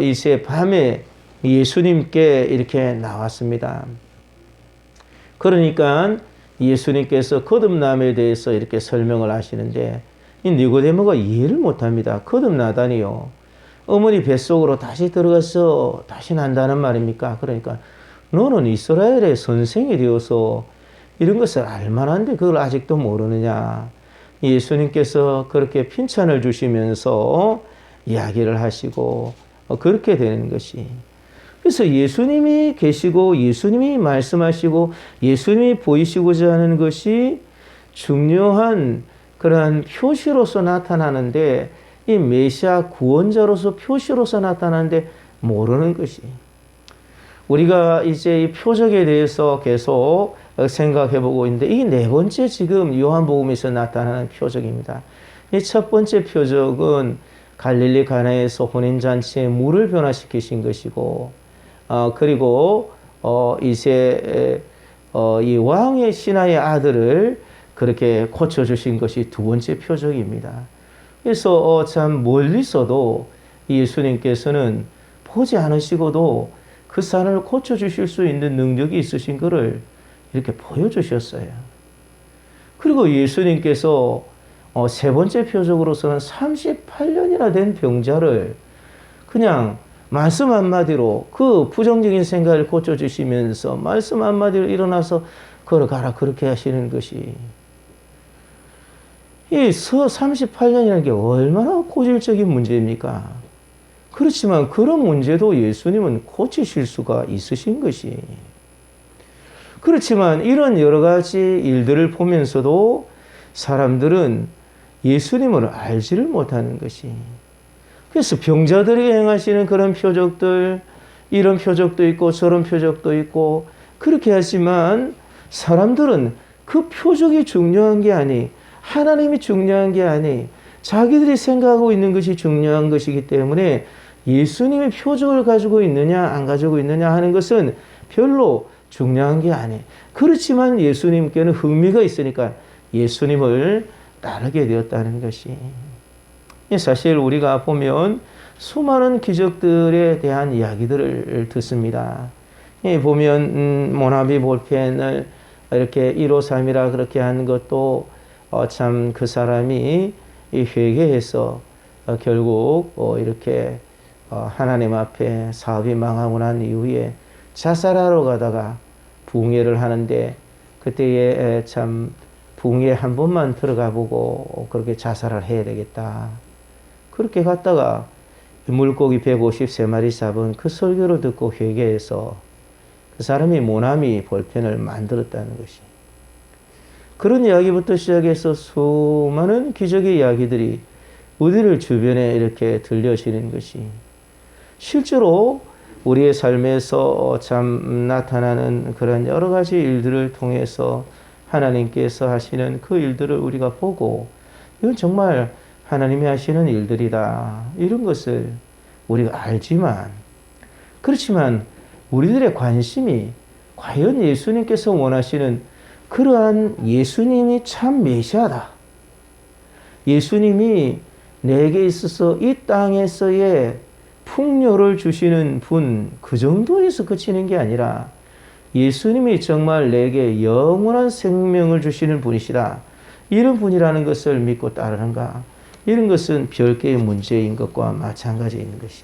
Speaker 1: 이제 밤에 예수님께 이렇게 나왔습니다. 그러니까 예수님께서 거듭남에 대해서 이렇게 설명을 하시는데 이 니고데모가 이해를 못합니다. 거듭나다니요, 어머니 뱃속으로 다시 들어가서 다시 난다는 말입니까? 그러니까 너는 이스라엘의 선생이 되어서 이런 것을 알만한데 그걸 아직도 모르느냐. 예수님께서 그렇게 핀찬을 주시면서 이야기를 하시고 그렇게 되는 것이. 그래서 예수님이 계시고 예수님이 말씀하시고 예수님이 보이시고자 하는 것이 중요한 그러한 표시로서 나타나는데, 이 메시아 구원자로서 표시로서 나타나는데 모르는 것이. 우리가 이제 이 표적에 대해서 계속 생각해 보고 있는데, 이 네 번째 지금 요한복음에서 나타나는 표적입니다. 이 첫 번째 표적은 갈릴리 가나에서 혼인잔치에 물을 변화시키신 것이고, 그리고 이제 이 왕의 신하의 아들을 그렇게 고쳐주신 것이 두 번째 표적입니다. 그래서 참 멀리서도 예수님께서는 보지 않으시고도 그 산을 고쳐주실 수 있는 능력이 있으신 것을 이렇게 보여주셨어요. 그리고 예수님께서 세 번째 표적으로서는 38년이나 된 병자를 그냥 말씀 한마디로 그 부정적인 생각을 고쳐주시면서 말씀 한마디로 일어나서 걸어가라, 그렇게 하시는 것이. 이 38년이라는 게 얼마나 고질적인 문제입니까? 그렇지만 그런 문제도 예수님은 고치실 수가 있으신 것이. 그렇지만 이런 여러 가지 일들을 보면서도 사람들은 예수님을 알지를 못하는 것이. 그래서 병자들에게 행하시는 그런 표적들, 이런 표적도 있고 저런 표적도 있고 그렇게 하지만 사람들은 그 표적이 중요한 게 아니, 하나님이 중요한 게 아니, 자기들이 생각하고 있는 것이 중요한 것이기 때문에 예수님의 표적을 가지고 있느냐 안 가지고 있느냐 하는 것은 별로 중요한 게 아니. 그렇지만 예수님께는 흥미가 있으니까 예수님을 따르게 되었다는 것이. 사실 우리가 보면 수많은 기적들에 대한 이야기들을 듣습니다. 보면 모나비 볼펜을 이렇게 153이라 그렇게 한 것도 참 그 사람이 회개해서 결국 이렇게 하나님 앞에 사업이 망하고 난 이후에 자살하러 가다가 붕괴를 하는데 그때에 참 붕괴 한 번만 들어가 보고 그렇게 자살을 해야 되겠다. 그렇게 갔다가 물고기 153마리 잡은 그 설교를 듣고 회개해서 그 사람이 모나미 볼펜을 만들었다는 것이. 그런 이야기부터 시작해서 수많은 기적의 이야기들이 우리를 주변에 이렇게 들려지는 것이 실제로 우리의 삶에서 참 나타나는 그런 여러 가지 일들을 통해서 하나님께서 하시는 그 일들을 우리가 보고 이건 정말 하나님이 하시는 일들이다. 이런 것을 우리가 알지만 그렇지만 우리들의 관심이 과연 예수님께서 원하시는 그러한 예수님이 참 메시아다. 예수님이 내게 있어서 이 땅에서의 풍요를 주시는 분, 그 정도에서 그치는 게 아니라 예수님이 정말 내게 영원한 생명을 주시는 분이시다. 이런 분이라는 것을 믿고 따르는가? 이런 것은 별개의 문제인 것과 마찬가지인 것이.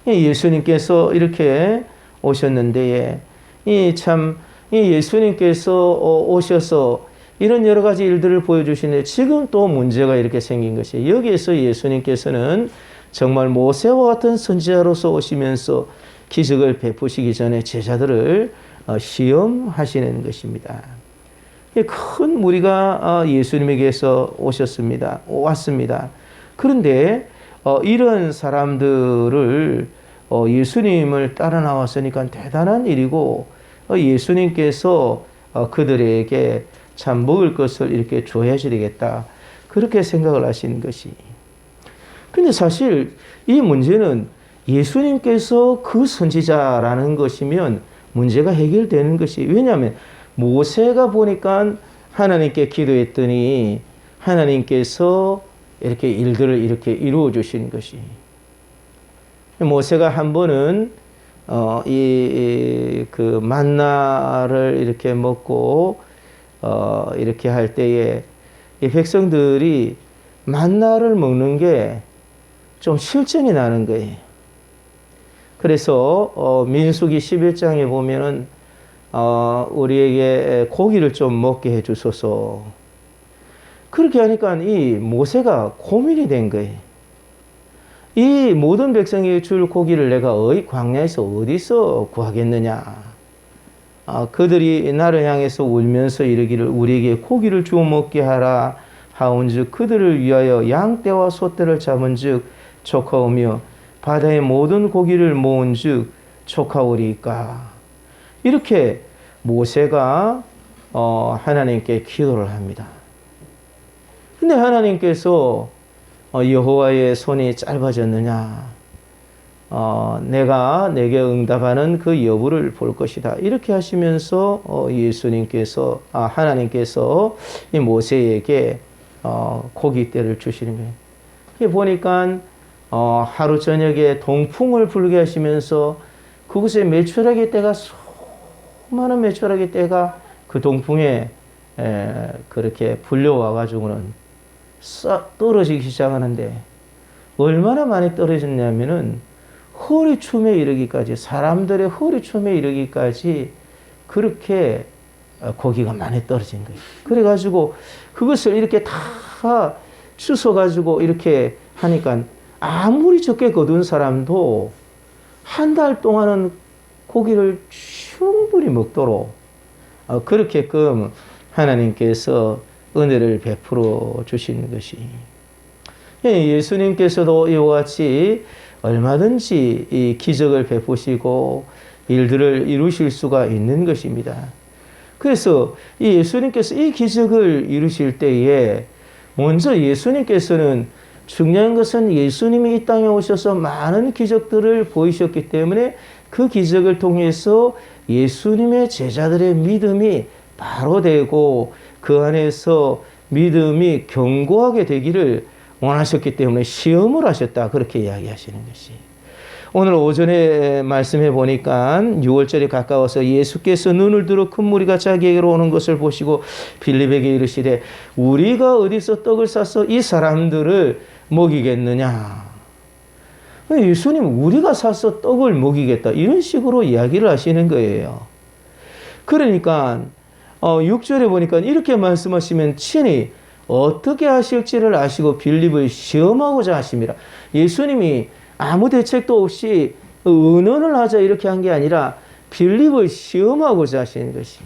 Speaker 1: 예수님께서 이렇게 오셨는데, 예수님께서 오셔서 이런 여러 가지 일들을 보여주시는데 지금 또 문제가 이렇게 생긴 것이 여기에서 예수님께서는 정말 모세와 같은 선지자로서 오시면서 기적을 베푸시기 전에 제자들을 시험하시는 것입니다. 큰 무리가 예수님에게서 왔습니다. 그런데 이런 사람들을 예수님을 따라 나왔으니까 대단한 일이고 예수님께서 그들에게 참 먹을 것을 이렇게 줘야지 되겠다. 그렇게 생각을 하시는 것이. 근데 사실 이 문제는 예수님께서 그 선지자라는 것이면 문제가 해결되는 것이. 왜냐하면 모세가 보니까 하나님께 기도했더니 하나님께서 이렇게 일들을 이렇게 이루어 주신 것이. 모세가 한 번은 그 만나를 이렇게 먹고 이렇게 할 때에 이 백성들이 만나를 먹는 게 좀 실증이 나는 거예요. 그래서 민수기 11장에 보면은 우리에게 고기를 좀 먹게 해 주소서. 그렇게 하니까 이 모세가 고민이 된 거예요. 이 모든 백성에게 줄 고기를 내가 광야에서 어디서 구하겠느냐. 그들이 나를 향해서 울면서 이르기를 우리에게 고기를 주어 먹게 하라 하온즉 그들을 위하여 양떼와 소떼를 잡은즉 족하오며 바다의 모든 고기를 모은즉 족하오리까. 이렇게 모세가 하나님께 기도를 합니다. 근데 하나님께서 여호와의 손이 짧아졌느냐? 내가 내게 응답하는 그 여부를 볼 것이다. 이렇게 하시면서 하나님께서 이 모세에게 고깃대를 주시는 거예요. 이게 보니까 하루 저녁에 동풍을 불게 하시면서 그곳에 메추라기 떼가 수많은 메추라기 떼가 그 동풍에 그렇게 불려와 가지고는 싹 떨어지기 시작하는데 얼마나 많이 떨어졌냐면은 허리춤에 이르기까지 사람들의 허리춤에 이르기까지 그렇게 고기가 많이 떨어진 거예요. 그래가지고 그것을 이렇게 다 주워가지고 이렇게 하니까 아무리 적게 거둔 사람도 한 달 동안은 고기를 충분히 먹도록 그렇게끔 하나님께서 은혜를 베풀어 주시는 것이. 예수님께서도 이와 같이 얼마든지 이 기적을 베푸시고 일들을 이루실 수가 있는 것입니다. 그래서 이 예수님께서 이 기적을 이루실 때에 먼저 예수님께서는 중요한 것은 예수님이 이 땅에 오셔서 많은 기적들을 보이셨기 때문에 그 기적을 통해서 예수님의 제자들의 믿음이 바로 되고 그 안에서 믿음이 견고하게 되기를 원하셨기 때문에 시험을 하셨다. 그렇게 이야기하시는 것이. 오늘 오전에 말씀해 보니까 6월절이 가까워서 예수께서 눈을 들어 큰 무리가 자기에게로 오는 것을 보시고 빌립에게 이르시되 우리가 어디서 떡을 싸서 이 사람들을 먹이겠느냐. 예수님 우리가 사서 떡을 먹이겠다. 이런 식으로 이야기를 하시는 거예요. 그러니까 6절에 보니까 이렇게 말씀하시면 친히 어떻게 하실지를 아시고 빌립을 시험하고자 하심이라. 예수님이 아무 대책도 없이 의논을 하자 이렇게 한 게 아니라 빌립을 시험하고자 하시는 것이.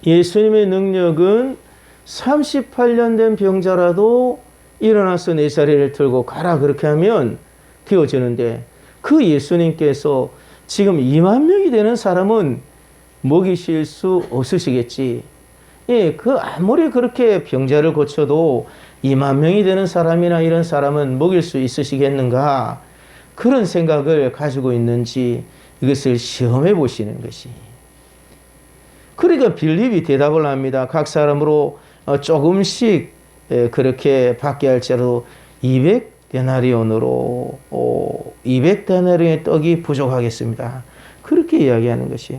Speaker 1: 예수님의 능력은 38년 된 병자라도 일어나서 내 자리를 들고 가라 그렇게 하면 되어지는데 그 예수님께서 지금 2만 명이 되는 사람은 먹이실 수 없으시겠지. 예, 그 아무리 그렇게 병자를 고쳐도 2만 명이 되는 사람이나 이런 사람은 먹일 수 있으시겠는가? 그런 생각을 가지고 있는지 이것을 시험해 보시는 것이. 그러니까 빌립이 대답을 합니다. 각 사람으로 조금씩 그렇게 받게 할지라도 200데나리온으로 200데나리온의 떡이 부족하겠습니다. 그렇게 이야기하는 것이.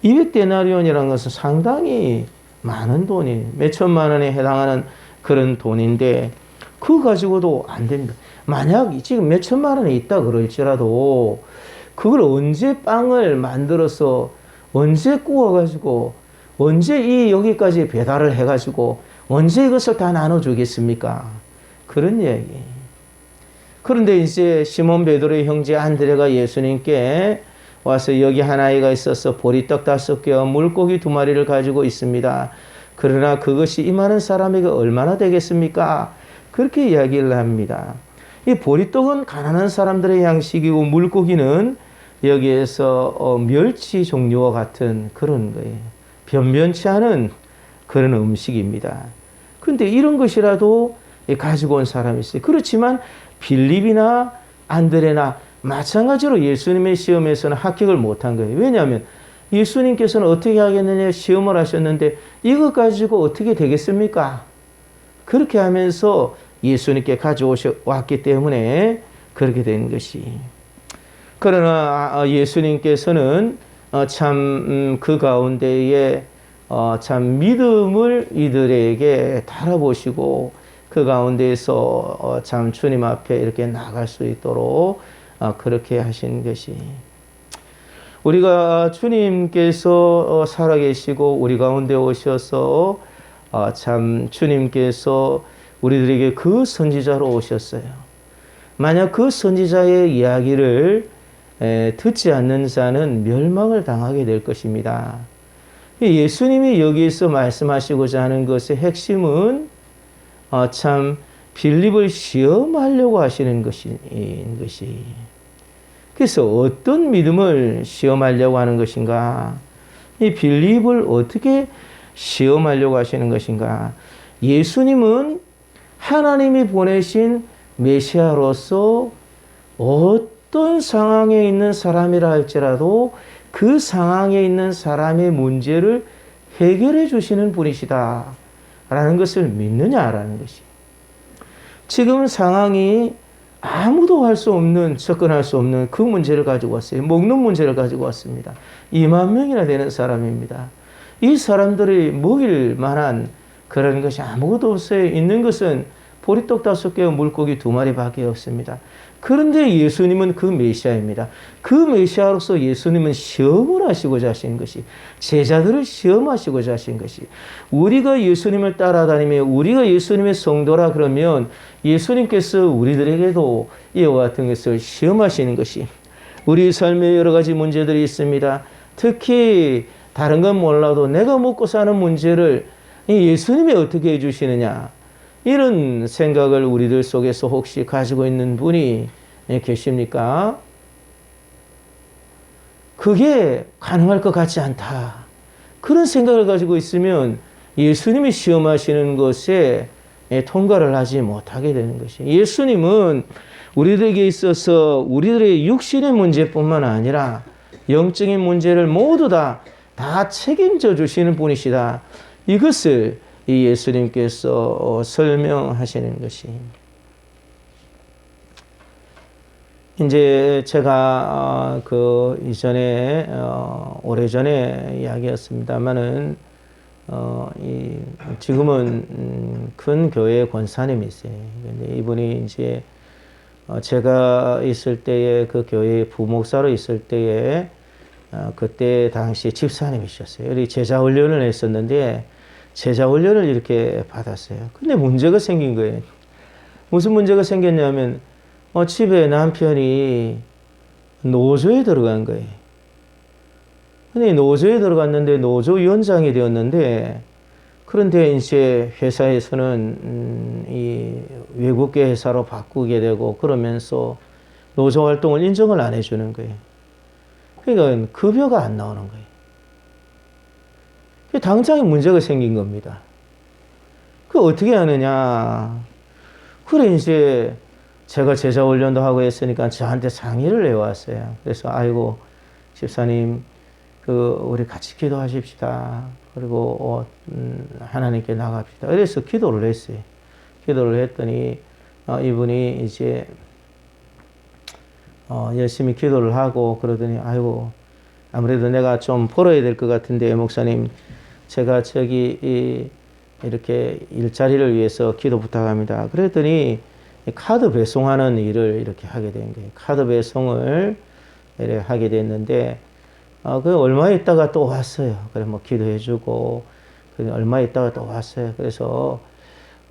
Speaker 1: 200데나리온이라는 것은 상당히 많은 돈이 몇 천만 원에 해당하는 그런 돈인데 그거 가지고도 안 됩니다. 만약 지금 몇 천만 원에 있다 그럴지라도 그걸 언제 빵을 만들어서 언제 구워가지고 언제 이 여기까지 배달을 해가지고 언제 이것을 다 나눠주겠습니까? 그런 얘기. 그런데 이제 시몬 베드로의 형제 안드레가 예수님께 와서 여기 한 아이가 있어서 보리떡 5개와 물고기 2마리를 가지고 있습니다. 그러나 그것이 이 많은 사람에게 얼마나 되겠습니까? 그렇게 이야기를 합니다. 이 보리떡은 가난한 사람들의 양식이고 물고기는 여기에서 멸치 종류와 같은 그런 거예요. 변변치 않은 그런 음식입니다. 그런데 이런 것이라도 가지고 온 사람이 있어요. 그렇지만 빌립이나 안드레나 마찬가지로 예수님의 시험에서는 합격을 못한 거예요. 왜냐하면 예수님께서는 어떻게 하겠느냐 시험을 하셨는데 이것 가지고 어떻게 되겠습니까? 그렇게 하면서 예수님께 가져왔기 때문에 그렇게 된 것이. 그러나 예수님께서는 참 그 가운데에 참 믿음을 이들에게 달아보시고 그 가운데에서 참 주님 앞에 이렇게 나갈 수 있도록 그렇게 하신 것이. 우리가 주님께서 살아계시고 우리 가운데 오셔서 참 주님께서 우리들에게 그 선지자로 오셨어요. 만약 그 선지자의 이야기를 듣지 않는 자는 멸망을 당하게 될 것입니다. 예수님이 여기에서 말씀하시고자 하는 것의 핵심은 참 빌립을 시험하려고 하시는 것인 것이. 그래서 어떤 믿음을 시험하려고 하는 것인가? 이 빌립을 어떻게 시험하려고 하시는 것인가? 예수님은 하나님이 보내신 메시아로서 어떤 상황에 있는 사람이라 할지라도 그 상황에 있는 사람의 문제를 해결해 주시는 분이시다 라는 것을 믿느냐라는 것이. 지금 상황이 아무도 할 수 없는, 접근할 수 없는 그 문제를 가지고 왔어요. 먹는 문제를 가지고 왔습니다. 2만 명이나 되는 사람입니다. 이 사람들이 먹일 만한 그런 것이 아무것도 없어요. 있는 것은 보리떡 5개와 물고기 2마리밖에 없습니다. 그런데 예수님은 그 메시아입니다. 그 메시아로서 예수님은 시험을 하시고자 하신 것이, 제자들을 시험하시고자 하신 것이, 우리가 예수님을 따라다니며 우리가 예수님의 성도라 그러면 예수님께서 우리들에게도 이와 같은 것을 시험하시는 것이, 우리 삶에 여러 가지 문제들이 있습니다. 특히 다른 건 몰라도 내가 먹고 사는 문제를 예수님이 어떻게 해주시느냐, 이런 생각을 우리들 속에서 혹시 가지고 있는 분이 계십니까? 그게 가능할 것 같지 않다. 그런 생각을 가지고 있으면 예수님이 시험하시는 것에 통과를 하지 못하게 되는 것이에요. 예수님은 우리들에게 있어서 우리들의 육신의 문제뿐만 아니라 영적인 문제를 모두 다 책임져 주시는 분이시다. 이것을 이 예수님께서 설명하시는 것입니다. 이제 제가 그 이전에 오래전에 이야기했습니다만은 지금은 큰 교회 권사님이세요. 근데 이분이 이제 제가 있을 때에 그 교회 부목사로 있을 때에 그때 당시 집사님이셨어요. 우리 제자 훈련을 했었는데 제자 훈련을 이렇게 받았어요. 근데 문제가 생긴 거예요. 무슨 문제가 생겼냐면 집에 남편이 노조에 들어간 거예요. 근데 노조에 들어갔는데 노조위원장이 되었는데 그런데 이제 회사에서는 이 외국계 회사로 바꾸게 되고 그러면서 노조 활동을 인정을 안 해주는 거예요. 그러니까 급여가 안 나오는 거예요. 당장에 문제가 생긴 겁니다. 그 어떻게 하느냐. 그래 이제 제가 제자 훈련도 하고 했으니까 저한테 상의를 해왔어요. 그래서 아이고 집사님 우리 같이 기도하십시다. 그리고 하나님께 나갑시다. 그래서 기도를 했어요. 기도를 했더니 이분이 이제 열심히 기도를 하고 그러더니 아이고 아무래도 내가 좀 벌어야 될 것 같은데 목사님 제가 저기 이렇게 일자리를 위해서 기도 부탁합니다. 그랬더니 카드 배송하는 일을 이렇게 하게 된 거예요. 카드 배송을 이렇게 하게 됐는데 그 얼마 있다가 또 왔어요. 그래 뭐 기도해주고 얼마 있다가 또 왔어요. 그래서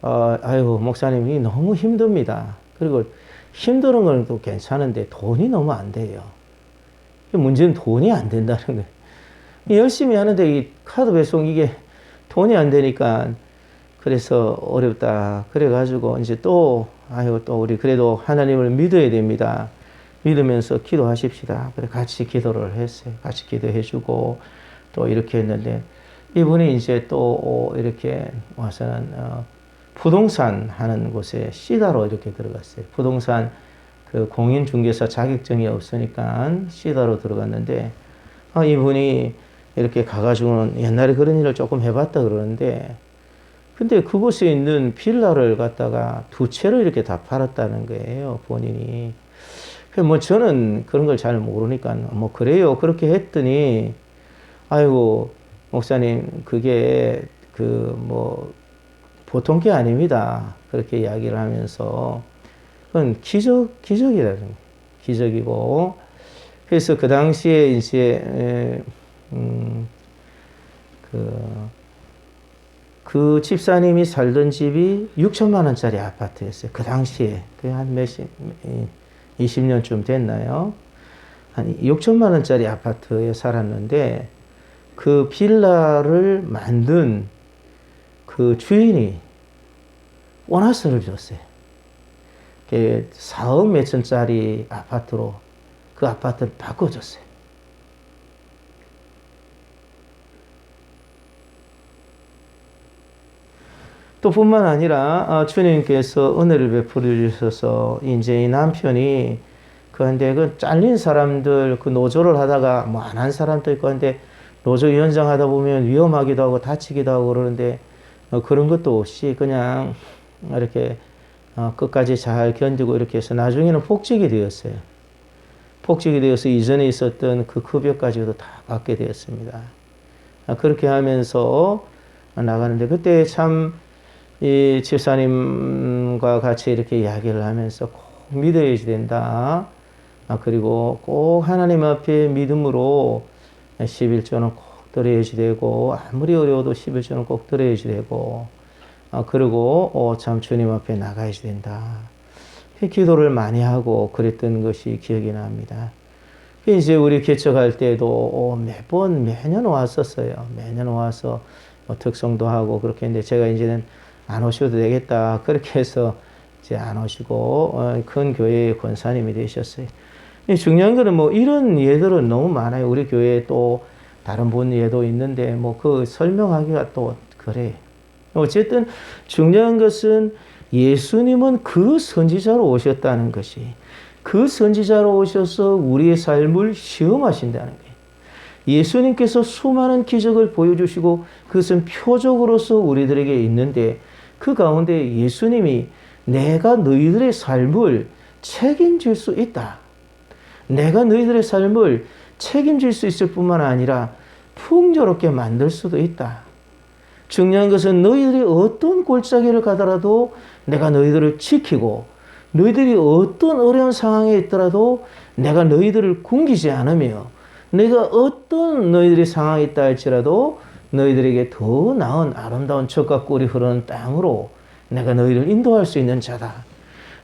Speaker 1: 아이고 목사님이 너무 힘듭니다. 그리고 힘드는 건 또 괜찮은데 돈이 너무 안 돼요. 문제는 돈이 안 된다는 거예요. 열심히 하는데 이 카드 배송 이게 돈이 안 되니까 그래서 어렵다. 그래가지고 이제 또 우리 그래도 하나님을 믿어야 됩니다. 믿으면서 기도하십시다. 그래 같이 기도를 했어요. 같이 기도해주고 또 이렇게 했는데 이분이 이제 또 이렇게 와서는 부동산 하는 곳에 시다로 이렇게 들어갔어요. 부동산 그 공인중개사 자격증이 없으니까 시다로 들어갔는데 이분이 이렇게 가가지고는 옛날에 그런 일을 조금 해봤다 그러는데 근데 그곳에 있는 빌라를 갖다가 2채로 이렇게 다 팔았다는 거예요. 본인이. 뭐 저는 그런 걸 잘 모르니까 뭐 그래요. 그렇게 했더니 아이고 목사님 그게 뭐 보통 게 아닙니다. 그렇게 이야기를 하면서 그건 기적이라는 거예요. 기적이고 그래서 그 당시에 이제 그 집사님이 살던 집이 6천만 원짜리 아파트였어요. 그 당시에 한 20년쯤 됐나요? 한 6천만 원짜리 아파트에 살았는데 그 빌라를 만든 그 주인이 보너스를 줬어요. 4억 몇천짜리 아파트로 그 아파트를 바꿔줬어요. 또 뿐만 아니라 주님께서 은혜를 베풀어 주셔서 이제 이 남편이 그런데 그 잘린 사람들 그 노조를 하다가 뭐 안 한 사람도 있고 한데 노조위원장 하다 보면 위험하기도 하고 다치기도 하고 그러는데 그런 것도 없이 그냥 이렇게 끝까지 잘 견디고 이렇게 해서 나중에는 복직이 되었어요. 복직이 되어서 이전에 있었던 그 급여까지도 다 받게 되었습니다. 그렇게 하면서 나가는데 그때 참 이 집사님과 같이 이렇게 이야기를 하면서 꼭 믿어야 된다. 그리고 꼭 하나님 앞에 믿음으로 11조는 꼭 드려야지 되고 아무리 어려워도 11조는 꼭 드려야지 되고 그리고 참 주님 앞에 나가야지 된다. 기도를 많이 하고 그랬던 것이 기억이 납니다. 이제 우리 개척할 때도 매년 왔었어요. 매년 와서 특성도 하고 그렇게 했는데 제가 이제는 안 오셔도 되겠다. 그렇게 해서 이제 안 오시고 큰 교회의 권사님이 되셨어요. 중요한 거는 뭐 이런 예들은 너무 많아요. 우리 교회에 또 다른 분 예도 있는데 뭐 그 설명하기가 또 그래. 어쨌든 중요한 것은 예수님은 그 선지자로 오셨다는 것이, 그 선지자로 오셔서 우리의 삶을 시험하신다는 거예요. 예수님께서 수많은 기적을 보여주시고 그것은 표적으로서 우리들에게 있는데 그 가운데 예수님이 내가 너희들의 삶을 책임질 수 있다. 내가 너희들의 삶을 책임질 수 있을 뿐만 아니라 풍요롭게 만들 수도 있다. 중요한 것은 너희들이 어떤 골짜기를 가더라도 내가 너희들을 지키고 너희들이 어떤 어려운 상황에 있더라도 내가 너희들을 굶기지 않으며 내가 어떤 너희들의 상황에 있다 할지라도 너희들에게 더 나은 아름다운 젖과 꿀이 흐르는 땅으로 내가 너희를 인도할 수 있는 자다.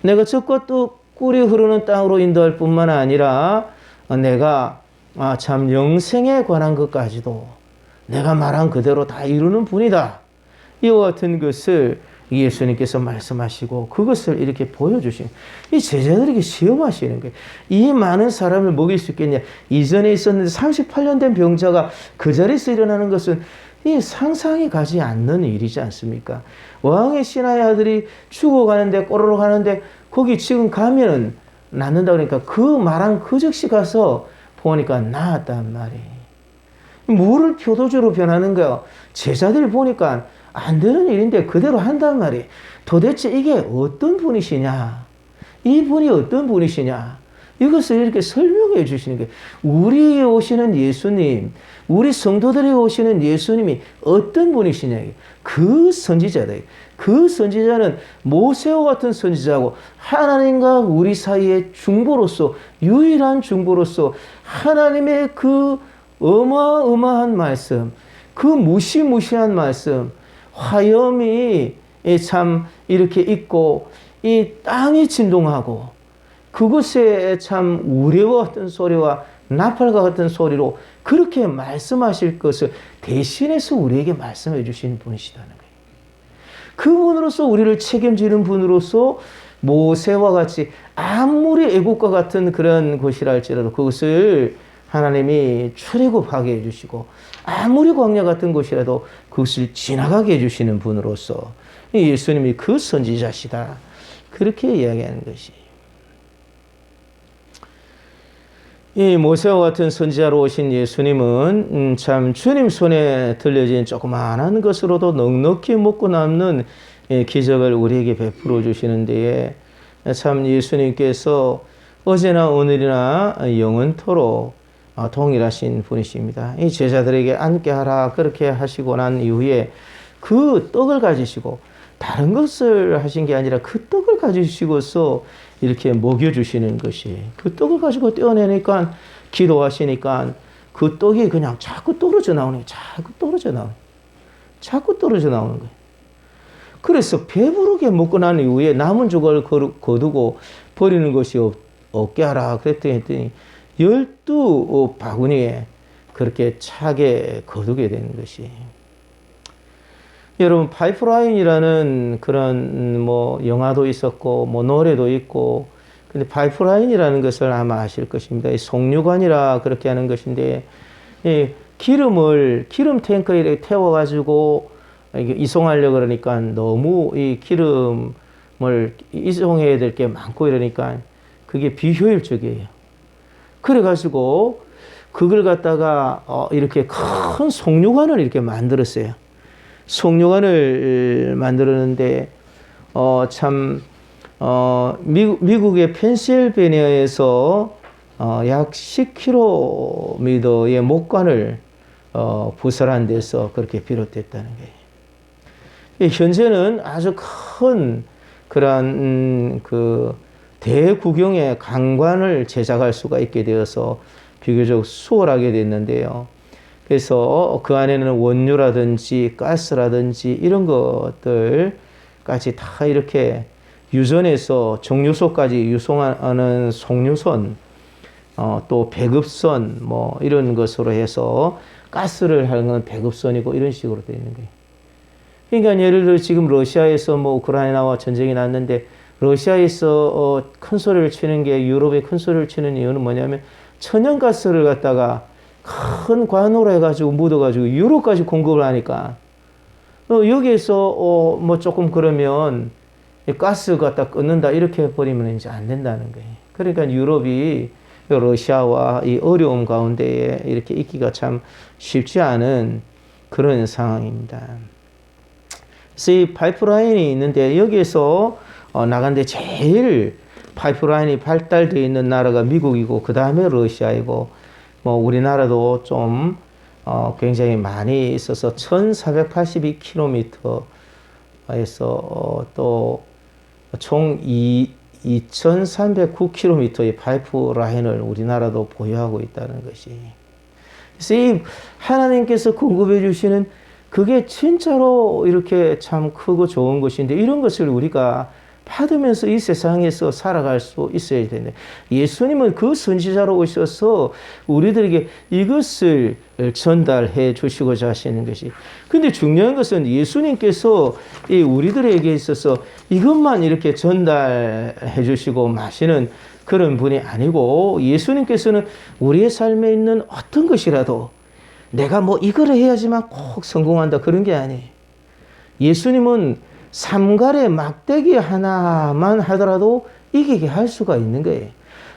Speaker 1: 내가 젖과 또 꿀이 흐르는 땅으로 인도할 뿐만 아니라 내가 참 영생에 관한 것까지도 내가 말한 그대로 다 이루는 분이다. 이와 같은 것을 예수님께서 말씀하시고 그것을 이렇게 보여주신 이 제자들에게 시험하시는 거예요. 이 많은 사람을 먹일 수 있겠냐. 이전에 있었는데 38년 된 병자가 그 자리에서 일어나는 것은 이 상상이 가지 않는 일이지 않습니까? 왕의 신하의 아들이 죽어가는데 꼬르륵 하는데 거기 지금 가면은 낫는다 그러니까 그 말한 그 즉시 가서 보니까 나았단 말이에요. 뭐를 표도주로 변하는 거야? 제자들 보니까 안 되는 일인데 그대로 한단 말이에요. 도대체 이게 어떤 분이시냐? 이분이 어떤 분이시냐? 이것을 이렇게 설명해 주시는 거예요. 우리에게 오시는 예수님, 우리 성도들에게 오시는 예수님이 어떤 분이시냐? 그 선지자다. 그 선지자는 모세와 같은 선지자고 하나님과 우리 사이의 중보로서 유일한 중보로서 하나님의 그 어마어마한 말씀, 그 무시무시한 말씀, 화염이 참 이렇게 있고 이 땅이 진동하고 그곳에 참 우레와 같은 소리와 나팔과 같은 소리로 그렇게 말씀하실 것을 대신해서 우리에게 말씀해 주신 분이시다는 거예요. 그분으로서 우리를 책임지는 분으로서 모세와 같이 아무리 애국과 같은 그런 곳이라 할지라도 그것을 하나님이 출애굽하게 해주시고 아무리 광야 같은 곳이라도 그것을 지나가게 해주시는 분으로서 예수님이 그 선지자시다. 그렇게 이야기하는 것이. 이 모세와 같은 선지자로 오신 예수님은 참 주님 손에 들려진 조그마한 것으로도 넉넉히 먹고 남는 기적을 우리에게 베풀어 주시는 데에 참 예수님께서 어제나 오늘이나 영원토록 동일하신 분이십니다. 이 제자들에게 앉게 하라 그렇게 하시고 난 이후에 그 떡을 가지시고 다른 것을 하신 게 아니라 그 떡을 가지시고서 이렇게 먹여주시는 것이 그 떡을 가지고 떼어내니까 기도하시니까 그 떡이 그냥 자꾸 떨어져 나오는 거예요. 자꾸 떨어져 나오는 거예요. 그래서 배부르게 먹고 난 이후에 남은 조각을 거두고 버리는 것이 없게 하라 그랬더니 12바구니에 그렇게 차게 거두게 되는 것이. 여러분 파이프라인이라는 그런 뭐 영화도 있었고 뭐 노래도 있고 근데 파이프라인이라는 것을 아마 아실 것입니다. 이 송유관이라 그렇게 하는 것인데 이 기름 탱크에 이렇게 태워가지고 이송하려고 그러니까 너무 이 기름을 이송해야 될 게 많고 이러니까 그게 비효율적이에요. 그래가지고 그걸 갖다가 이렇게 큰 송유관을 이렇게 만들었어요. 송유관을 만들었는데 미국의 펜실베니아에서 약 10km의 목관을 부설한 데서 그렇게 비롯됐다는 거예요. 현재는 아주 큰 그런 그 대구경의 강관을 제작할 수가 있게 되어서 비교적 수월하게 됐는데요. 그래서 그 안에는 원유라든지 가스라든지 이런 것들까지 다 이렇게 유전에서 정유소까지 유송하는 송유선, 또 배급선 뭐 이런 것으로 해서 가스를 하는 건 배급선이고 이런 식으로 되어 있는 거예요. 그러니까 예를 들어 지금 러시아에서 뭐 우크라이나와 전쟁이 났는데 러시아에서 큰 소리를 치는 게 유럽에 큰 소리를 치는 이유는 뭐냐면 천연가스를 갖다가 큰 관으로 해가지고 묻어가지고 유럽까지 공급을 하니까 여기에서 뭐 조금 그러면 가스 갖다 끊는다 이렇게 해버리면 이제 안 된다는 거예요. 그러니까 유럽이 러시아와 이 어려움 가운데에 이렇게 있기가 참 쉽지 않은 그런 상황입니다. 그래서 이 파이프라인이 있는데 여기에서 나간데 제일 파이프라인이 발달되어 있는 나라가 미국이고 그 다음에 러시아이고 뭐 우리나라도 좀 굉장히 많이 있어서 1482km에서 또 총 2309km의 파이프라인을 우리나라도 보유하고 있다는 것이. 그래서 이 하나님께서 공급해 주시는 그게 진짜로 이렇게 참 크고 좋은 것인데 이런 것을 우리가 받으면서 이 세상에서 살아갈 수 있어야 되는데 예수님은 그 선지자로 오셔서 우리들에게 이것을 전달해 주시고자 하시는 것이. 근데 중요한 것은 예수님께서 이 우리들에게 있어서 이것만 이렇게 전달해 주시고 마시는 그런 분이 아니고 예수님께서는 우리의 삶에 있는 어떤 것이라도 내가 뭐 이거를 해야지만 꼭 성공한다 그런 게 아니에요. 예수님은 삼갈의 막대기 하나만 하더라도 이기게 할 수가 있는 거예요.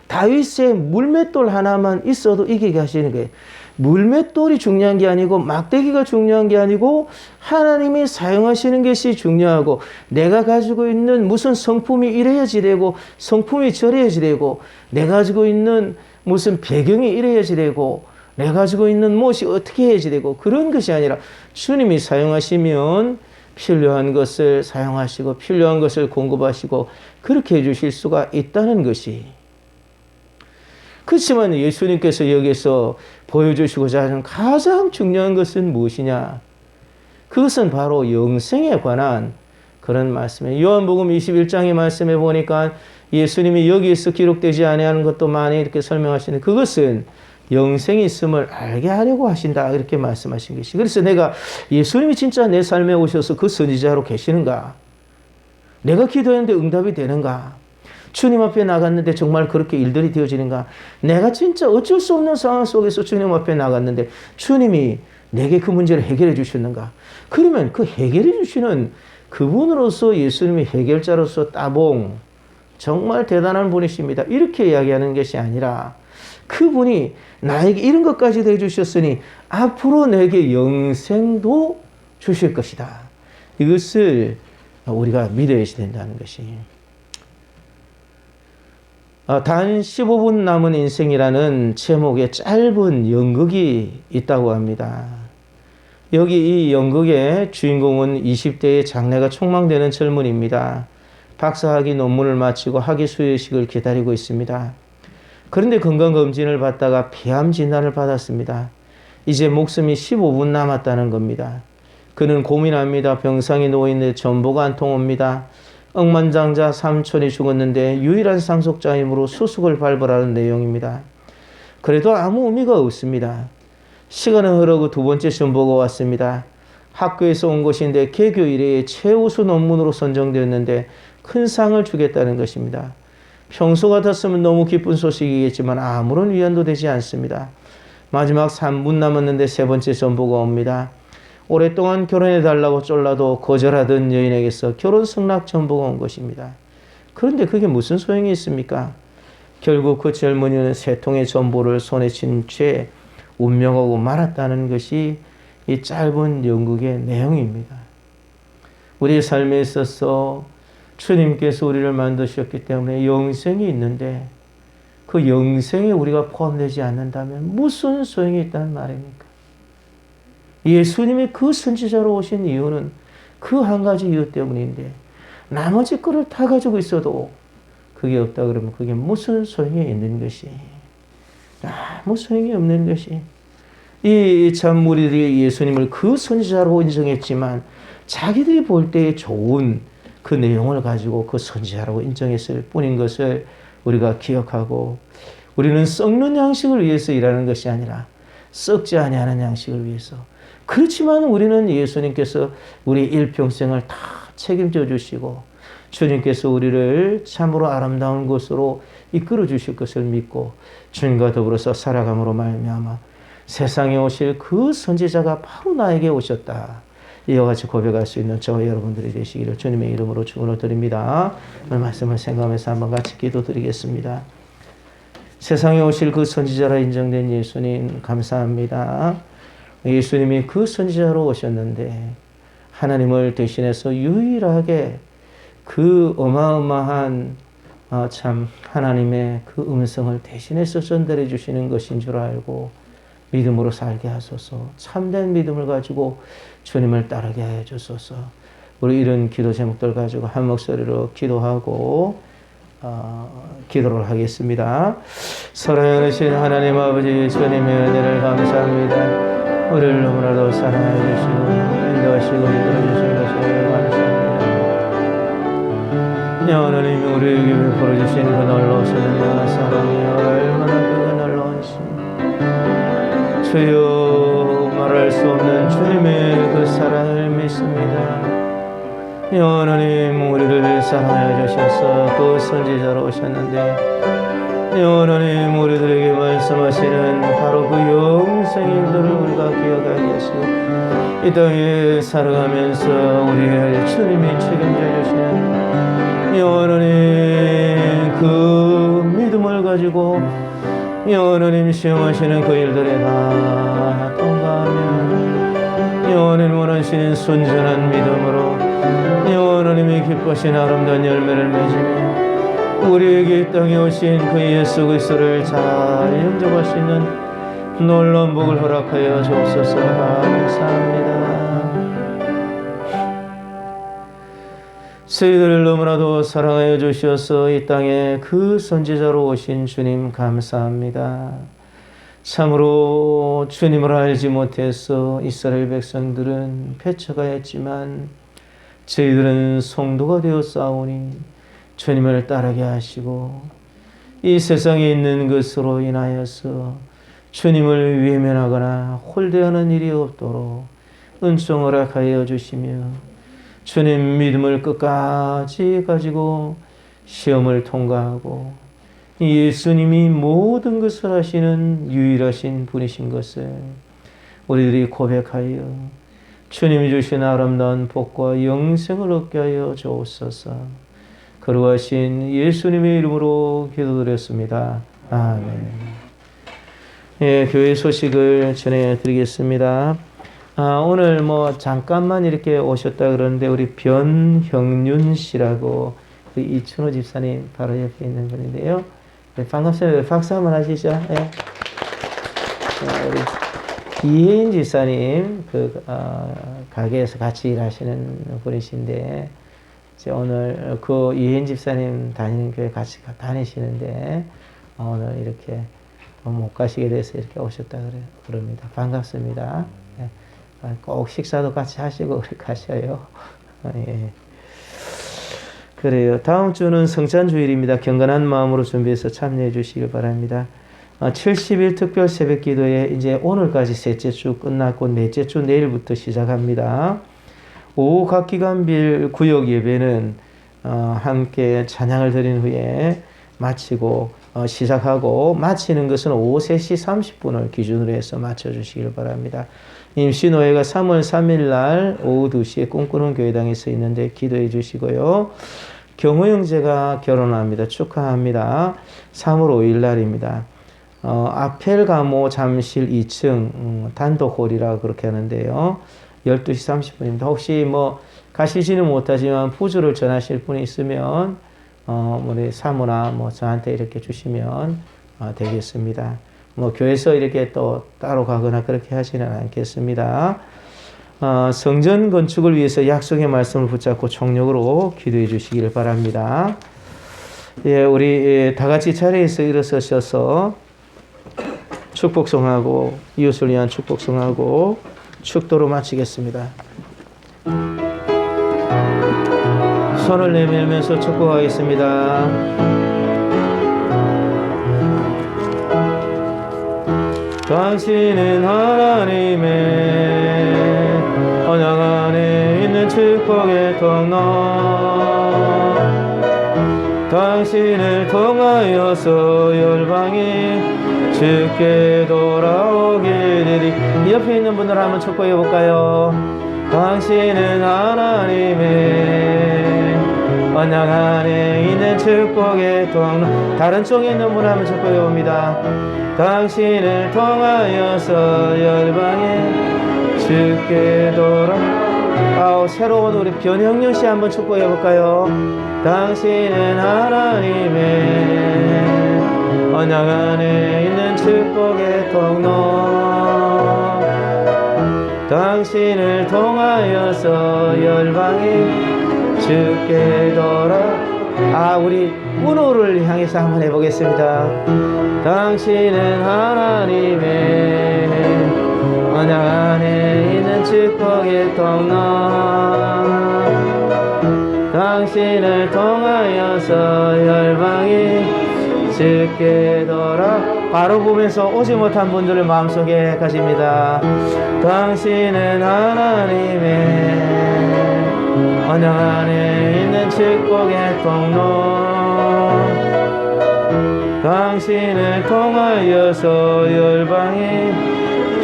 Speaker 1: 다윗의 물맷돌 하나만 있어도 이기게 하시는 거예요. 물맷돌이 중요한 게 아니고 막대기가 중요한 게 아니고 하나님이 사용하시는 것이 중요하고 내가 가지고 있는 무슨 성품이 이래야지 되고 성품이 저래야지 되고 내가 가지고 있는 무슨 배경이 이래야지 되고 내가 가지고 있는 무엇이 어떻게 해야지 되고 그런 것이 아니라 주님이 사용하시면 필요한 것을 사용하시고 필요한 것을 공급하시고 그렇게 해주실 수가 있다는 것이. 그렇지만 예수님께서 여기서 보여주시고자 하는 가장 중요한 것은 무엇이냐? 그것은 바로 영생에 관한 그런 말씀이에요. 요한복음 21장의 말씀에 보니까 예수님이 여기에서 기록되지 아니하는 것도 많이 이렇게 설명하시는 그것은 영생이 있음을 알게 하려고 하신다 이렇게 말씀하신 것이. 그래서 내가 예수님이 진짜 내 삶에 오셔서 그 선지자로 계시는가? 내가 기도했는데 응답이 되는가? 주님 앞에 나갔는데 정말 그렇게 일들이 되어지는가? 내가 진짜 어쩔 수 없는 상황 속에서 주님 앞에 나갔는데 주님이 내게 그 문제를 해결해 주셨는가? 그러면 그 해결해 주시는 그분으로서 예수님이 해결자로서 따봉 정말 대단한 분이십니다. 이렇게 이야기하는 것이 아니라 그분이 나에게 이런 것까지도 해주셨으니 앞으로 내게 영생도 주실 것이다. 이것을 우리가 믿어야 된다는 것이. 단 15분 남은 인생이라는 제목의 짧은 연극이 있다고 합니다. 여기 이 연극의 주인공은 20대의 장래가 촉망되는 젊은이입니다. 박사학위 논문을 마치고 학위 수여식을 기다리고 있습니다. 그런데 건강검진을 받다가 폐암 진단을 받았습니다. 이제 목숨이 15분 남았다는 겁니다. 그는 고민합니다. 병상에 누워있는데 전보가 안 통합니다. 억만장자 삼촌이 죽었는데 유일한 상속자이므로 수숙을 밟으라는 내용입니다. 그래도 아무 의미가 없습니다. 시간은 흐르고 두 번째 전보가 왔습니다. 학교에서 온 것인데 개교 이래의 최우수 논문으로 선정되었는데 큰 상을 주겠다는 것입니다. 평소 같았으면 너무 기쁜 소식이겠지만 아무런 위안도 되지 않습니다. 마지막 3분 남았는데 세 번째 전보가 옵니다. 오랫동안 결혼해달라고 쫄라도 거절하던 여인에게서 결혼 승낙 전보가 온 것입니다. 그런데 그게 무슨 소용이 있습니까? 결국 그 젊은이는 세 통의 전보를 손에 쥔 채 운명하고 말았다는 것이 이 짧은 연극의 내용입니다. 우리의 삶에 있어서 주님께서 우리를 만드셨기 때문에 영생이 있는데 그 영생에 우리가 포함되지 않는다면 무슨 소용이 있다는 말입니까? 예수님이 그 선지자로 오신 이유는 그 한 가지 이유 때문인데 나머지 거를 다 가지고 있어도 그게 없다 그러면 그게 무슨 소용이 있는 것이? 아무 소용이 없는 것이. 이 참 우리들이 예수님을 그 선지자로 인정했지만 자기들이 볼 때에 좋은 그 내용을 가지고 그 선지자라고 인정했을 뿐인 것을 우리가 기억하고 우리는 썩는 양식을 위해서 일하는 것이 아니라 썩지 아니하는 양식을 위해서 그렇지만 우리는 예수님께서 우리 일평생을 다 책임져 주시고 주님께서 우리를 참으로 아름다운 곳으로 이끌어 주실 것을 믿고 주님과 더불어서 살아감으로 말미암아 세상에 오실 그 선지자가 바로 나에게 오셨다. 이와 같이 고백할 수 있는 저와 여러분들이 되시기를 주님의 이름으로 축원을 드립니다. 오늘 말씀을 생각하면서 한번 같이 기도드리겠습니다. 세상에 오실 그 선지자라 인정된 예수님 감사합니다. 예수님이 그 선지자로 오셨는데 하나님을 대신해서 유일하게 그 어마어마한 참 하나님의 그 음성을 대신해서 전달해 주시는 것인 줄 알고 믿음으로 살게 하소서. 참된 믿음을 가지고 주님을 따르게 하여 주소서. 우리 이런 기도 제목들 가지고 한 목소리로 기도하고 기도를 하겠습니다. 사랑하신 하나님 아버지 주님의 은혜를 감사합니다. 우리를 너무나도 사랑해 주시고 인도하시고 이끌어 주신 것을 감사합니다. 하나님 우리에게 베풀어 주신 그 놀라우신 은혜와 사랑이 얼마나 크고 놀라운지 주여 말할 수 없는 주님의 그 사랑을 믿습니다. 하나님 우리를 사랑해 주셔서 그 선지자로 오셨는데 하나님 우리들에게 말씀하시는 바로 그 영생의 일들을 우리가 기억하게 하시고 이 땅에 살아가면서 우리를 주님이 책임져 주시는 하나님 그 믿음을 가지고 하나님 시험하시는 그 일들에 다 통과하며 하나님 원하시는 순전한 믿음으로 하나님이 기뻐하신 아름다운 열매를 맺으며 우리에게 이 땅에 오신 그 예수 그리스도를 잘 영접할 수 있는 놀라운 복을 허락하여 주옵소서. 감사합니다. 저희들을 너무나도 사랑하여 주셔서 이 땅에 그 선지자로 오신 주님 감사합니다. 참으로 주님을 알지 못해서 이스라엘 백성들은 패쳐가였지만 저희들은 성도가 되어 싸우니 주님을 따르게 하시고 이 세상에 있는 것으로 인하여서 주님을 외면하거나 홀대하는 일이 없도록 은총 허락하여 주시며 주님 믿음을 끝까지 가지고 시험을 통과하고 예수님이 모든 것을 하시는 유일하신 분이신 것을 우리들이 고백하여 주님이 주신 아름다운 복과 영생을 얻게 하여 주옵소서. 거룩하신 예수님의 이름으로 기도드렸습니다. 아멘. 예, 교회 소식을 전해드리겠습니다. 오늘 잠깐만 이렇게 오셨다 그러는데 우리 변형윤 씨라고 우리 이춘호 집사님 바로 옆에 있는 분인데요. 네, 반갑습니다. 박수 한번 하시죠. 네. 우리 이혜인 집사님 가게에서 같이 일하시는 분이신데 이제 오늘 그 이혜인 집사님 다니는 교회 같이 다니시는데 오늘 이렇게 못 가시게 돼서 이렇게 오셨다 그럽니다. 반갑습니다. 네. 꼭 식사도 같이 하시고 그렇게 가셔요. 예. 그래요. 다음 주는 성찬주일입니다. 경건한 마음으로 준비해서 참여해 주시길 바랍니다. 70일 특별 새벽 기도에 이제 오늘까지 셋째 주 끝났고 넷째 주 내일부터 시작합니다. 오후 각 기간별 구역 예배는 함께 찬양을 드린 후에 마치고 시작하고 마치는 것은 오후 3시 30분을 기준으로 해서 맞춰주시길 바랍니다. 임시노예가 3월 3일 날 오후 2시에 꿈꾸는 교회당에서 있는데 기도해 주시고요. 경호 형제가 결혼합니다. 축하합니다. 3월 5일 날입니다. 아펠 가모 잠실 2층 단독홀이라 그렇게 하는데요. 12시 30분입니다. 혹시 가시지는 못하지만 부주를 전하실 분이 있으면 우리 사무나 저한테 이렇게 주시면 되겠습니다. 교회에서 이렇게 또 따로 가거나 그렇게 하지는 않겠습니다. 성전 건축을 위해서 약속의 말씀을 붙잡고 총력으로 기도해 주시기를 바랍니다. 예, 우리 다 같이 자리에서 일어서셔서 축복성하고 이웃을 위한 축복성하고 축도로 마치겠습니다. 손을 내밀면서 축복하겠습니다. 당신은 하나님의 언약 안에 있는 축복의 통로 당신을 통하여서 열방이 주께 돌아오게 되리. 옆에 있는 분들 한번 축복해 볼까요? 당신은 하나님의 언약 안에 있는 축복의 통로. 다른 쪽에 있는 분 한번 축복해 봅니다. 당신을 통하여서 열방에 주께 새로운 우리 변형윤 씨 한번 축복해 볼까요? 당신은 하나님의 언약 안에 있는 축복의 통로 당신을 통하여서 열방이 주께 우리 은호를 향해서 한번 해보겠습니다. 당신은 하나님의 언약 안에 있는 축복의 통로 당신을 통하여서 열방이 주께 바로 보면서 오지 못한 분들을 마음속에 가집니다. 당신은 하나님의 언약 안에 있는 축복의 통로 당신을 통하여서 열방이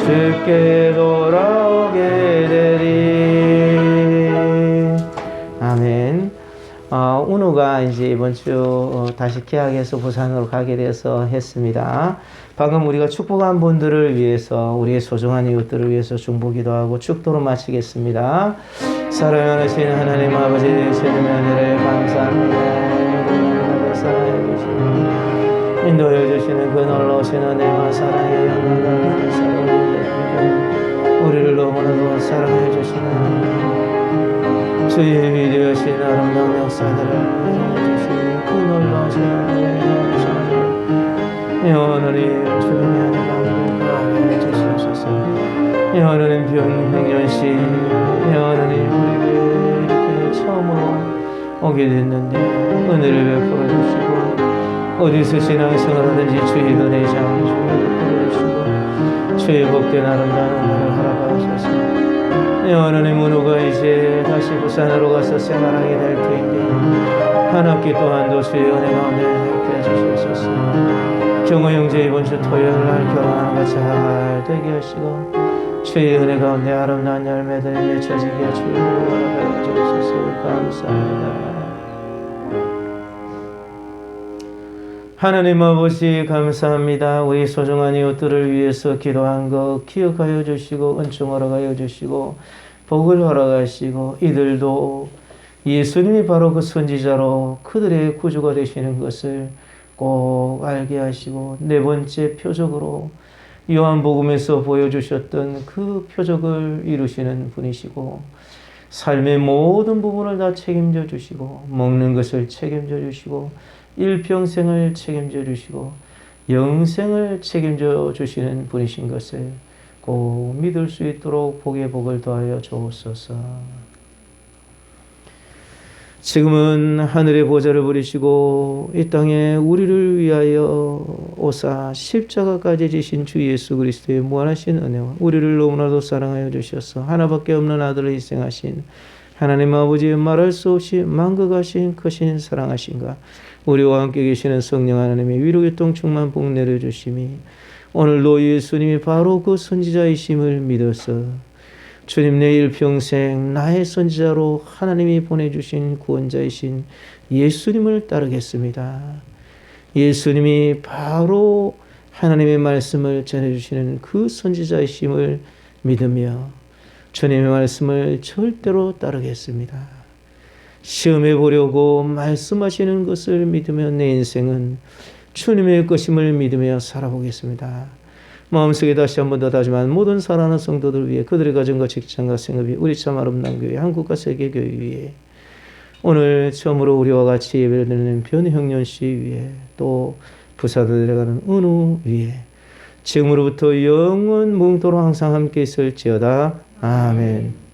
Speaker 1: 주께 돌아오게 되리. 아멘. 운우가 이제 이번 주 다시 개학해서 부산으로 가게 돼서 했습니다. 방금 우리가 축복한 분들을 위해서 우리의 소중한 이웃들을 위해서 중보기도 하고 축도로 마치겠습니다. 사랑하신 하나님 아버지 주시는 은혜를 감사합니다. 사랑해 주시고 인도해 주시는 그 놀라우신 은혜와 사랑의 영광을 사랑합니다. 우리를 너무나도 사랑해 주시는 하나님 주의 위대하신 아름다운 역사들을 해주시니 그 놀라우신 하나님 주님의 하나님 감사하게 해주시옵소서. 하나님 변형연씨 하나님 우리 이렇게 처음으로 오게 됐는데 은혜를 베풀어 주시고 어디서 신앙생활 하든지 주의 은혜장 주의 베풀어 주시고 주의 복된 아름다운 은혜를 허락하소서. 하나님 은우가 이제 다시 부산으로 가서 생활하게 될 터인데 한 학기 또한도 주의 은혜 가운데 함께 해주시옵소서. 경호 형제 이번 주 토요일 날 결혼하는 것 잘 되게 하시고 주의 은혜 가운데 아름다운 열매들이 맺혀지게 주의 은혜 주옵소서. 감사합니다. 하나님 아버지 감사합니다. 우리 소중한 이웃들을 위해서 기도한 것 기억하여 주시고 은총 허락하여 주시고 복을 허락하시고 이들도 예수님이 바로 그 선지자로 그들의 구주가 되시는 것을 꼭 알게 하시고 네 번째 표적으로 요한복음에서 보여주셨던 그 표적을 이루시는 분이시고 삶의 모든 부분을 다 책임져 주시고 먹는 것을 책임져 주시고 일평생을 책임져 주시고 영생을 책임져 주시는 분이신 것을 꼭 믿을 수 있도록 복의 복을 더하여 주옵소서. 지금은 하늘의 보좌를 부리시고 이 땅에 우리를 위하여 오사 십자가까지 지신 주 예수 그리스도의 무한하신 은혜와 우리를 너무나도 사랑하여 주셔서 하나밖에 없는 아들을 희생하신 하나님 아버지의 말할 수 없이 만극하신 크신 사랑하신가 우리와 함께 계시는 성령 하나님의 위로교통 충만 복 내려주심이 오늘도 예수님이 바로 그 선지자이심을 믿어서 주님 내 일평생 나의 선지자로 하나님이 보내주신 구원자이신 예수님을 따르겠습니다. 예수님이 바로 하나님의 말씀을 전해주시는 그 선지자이심을 믿으며 주님의 말씀을 절대로 따르겠습니다. 시험해 보려고 말씀하시는 것을 믿으며 내 인생은 주님의 것임을 믿으며 살아보겠습니다. 마음속에 다시 한 번 더 다짐한 모든 사랑하는 성도들 위해 그들의 가정과 직장과 생업이 우리 참 아름다운 교회 한국과 세계교회 위에 오늘 처음으로 우리와 같이 예배를 드리는 변형년 씨 위에 또 부산으로 내려가는 은우 위에 지금으로부터 영원 뭉도록 항상 함께 있을지어다. 아멘.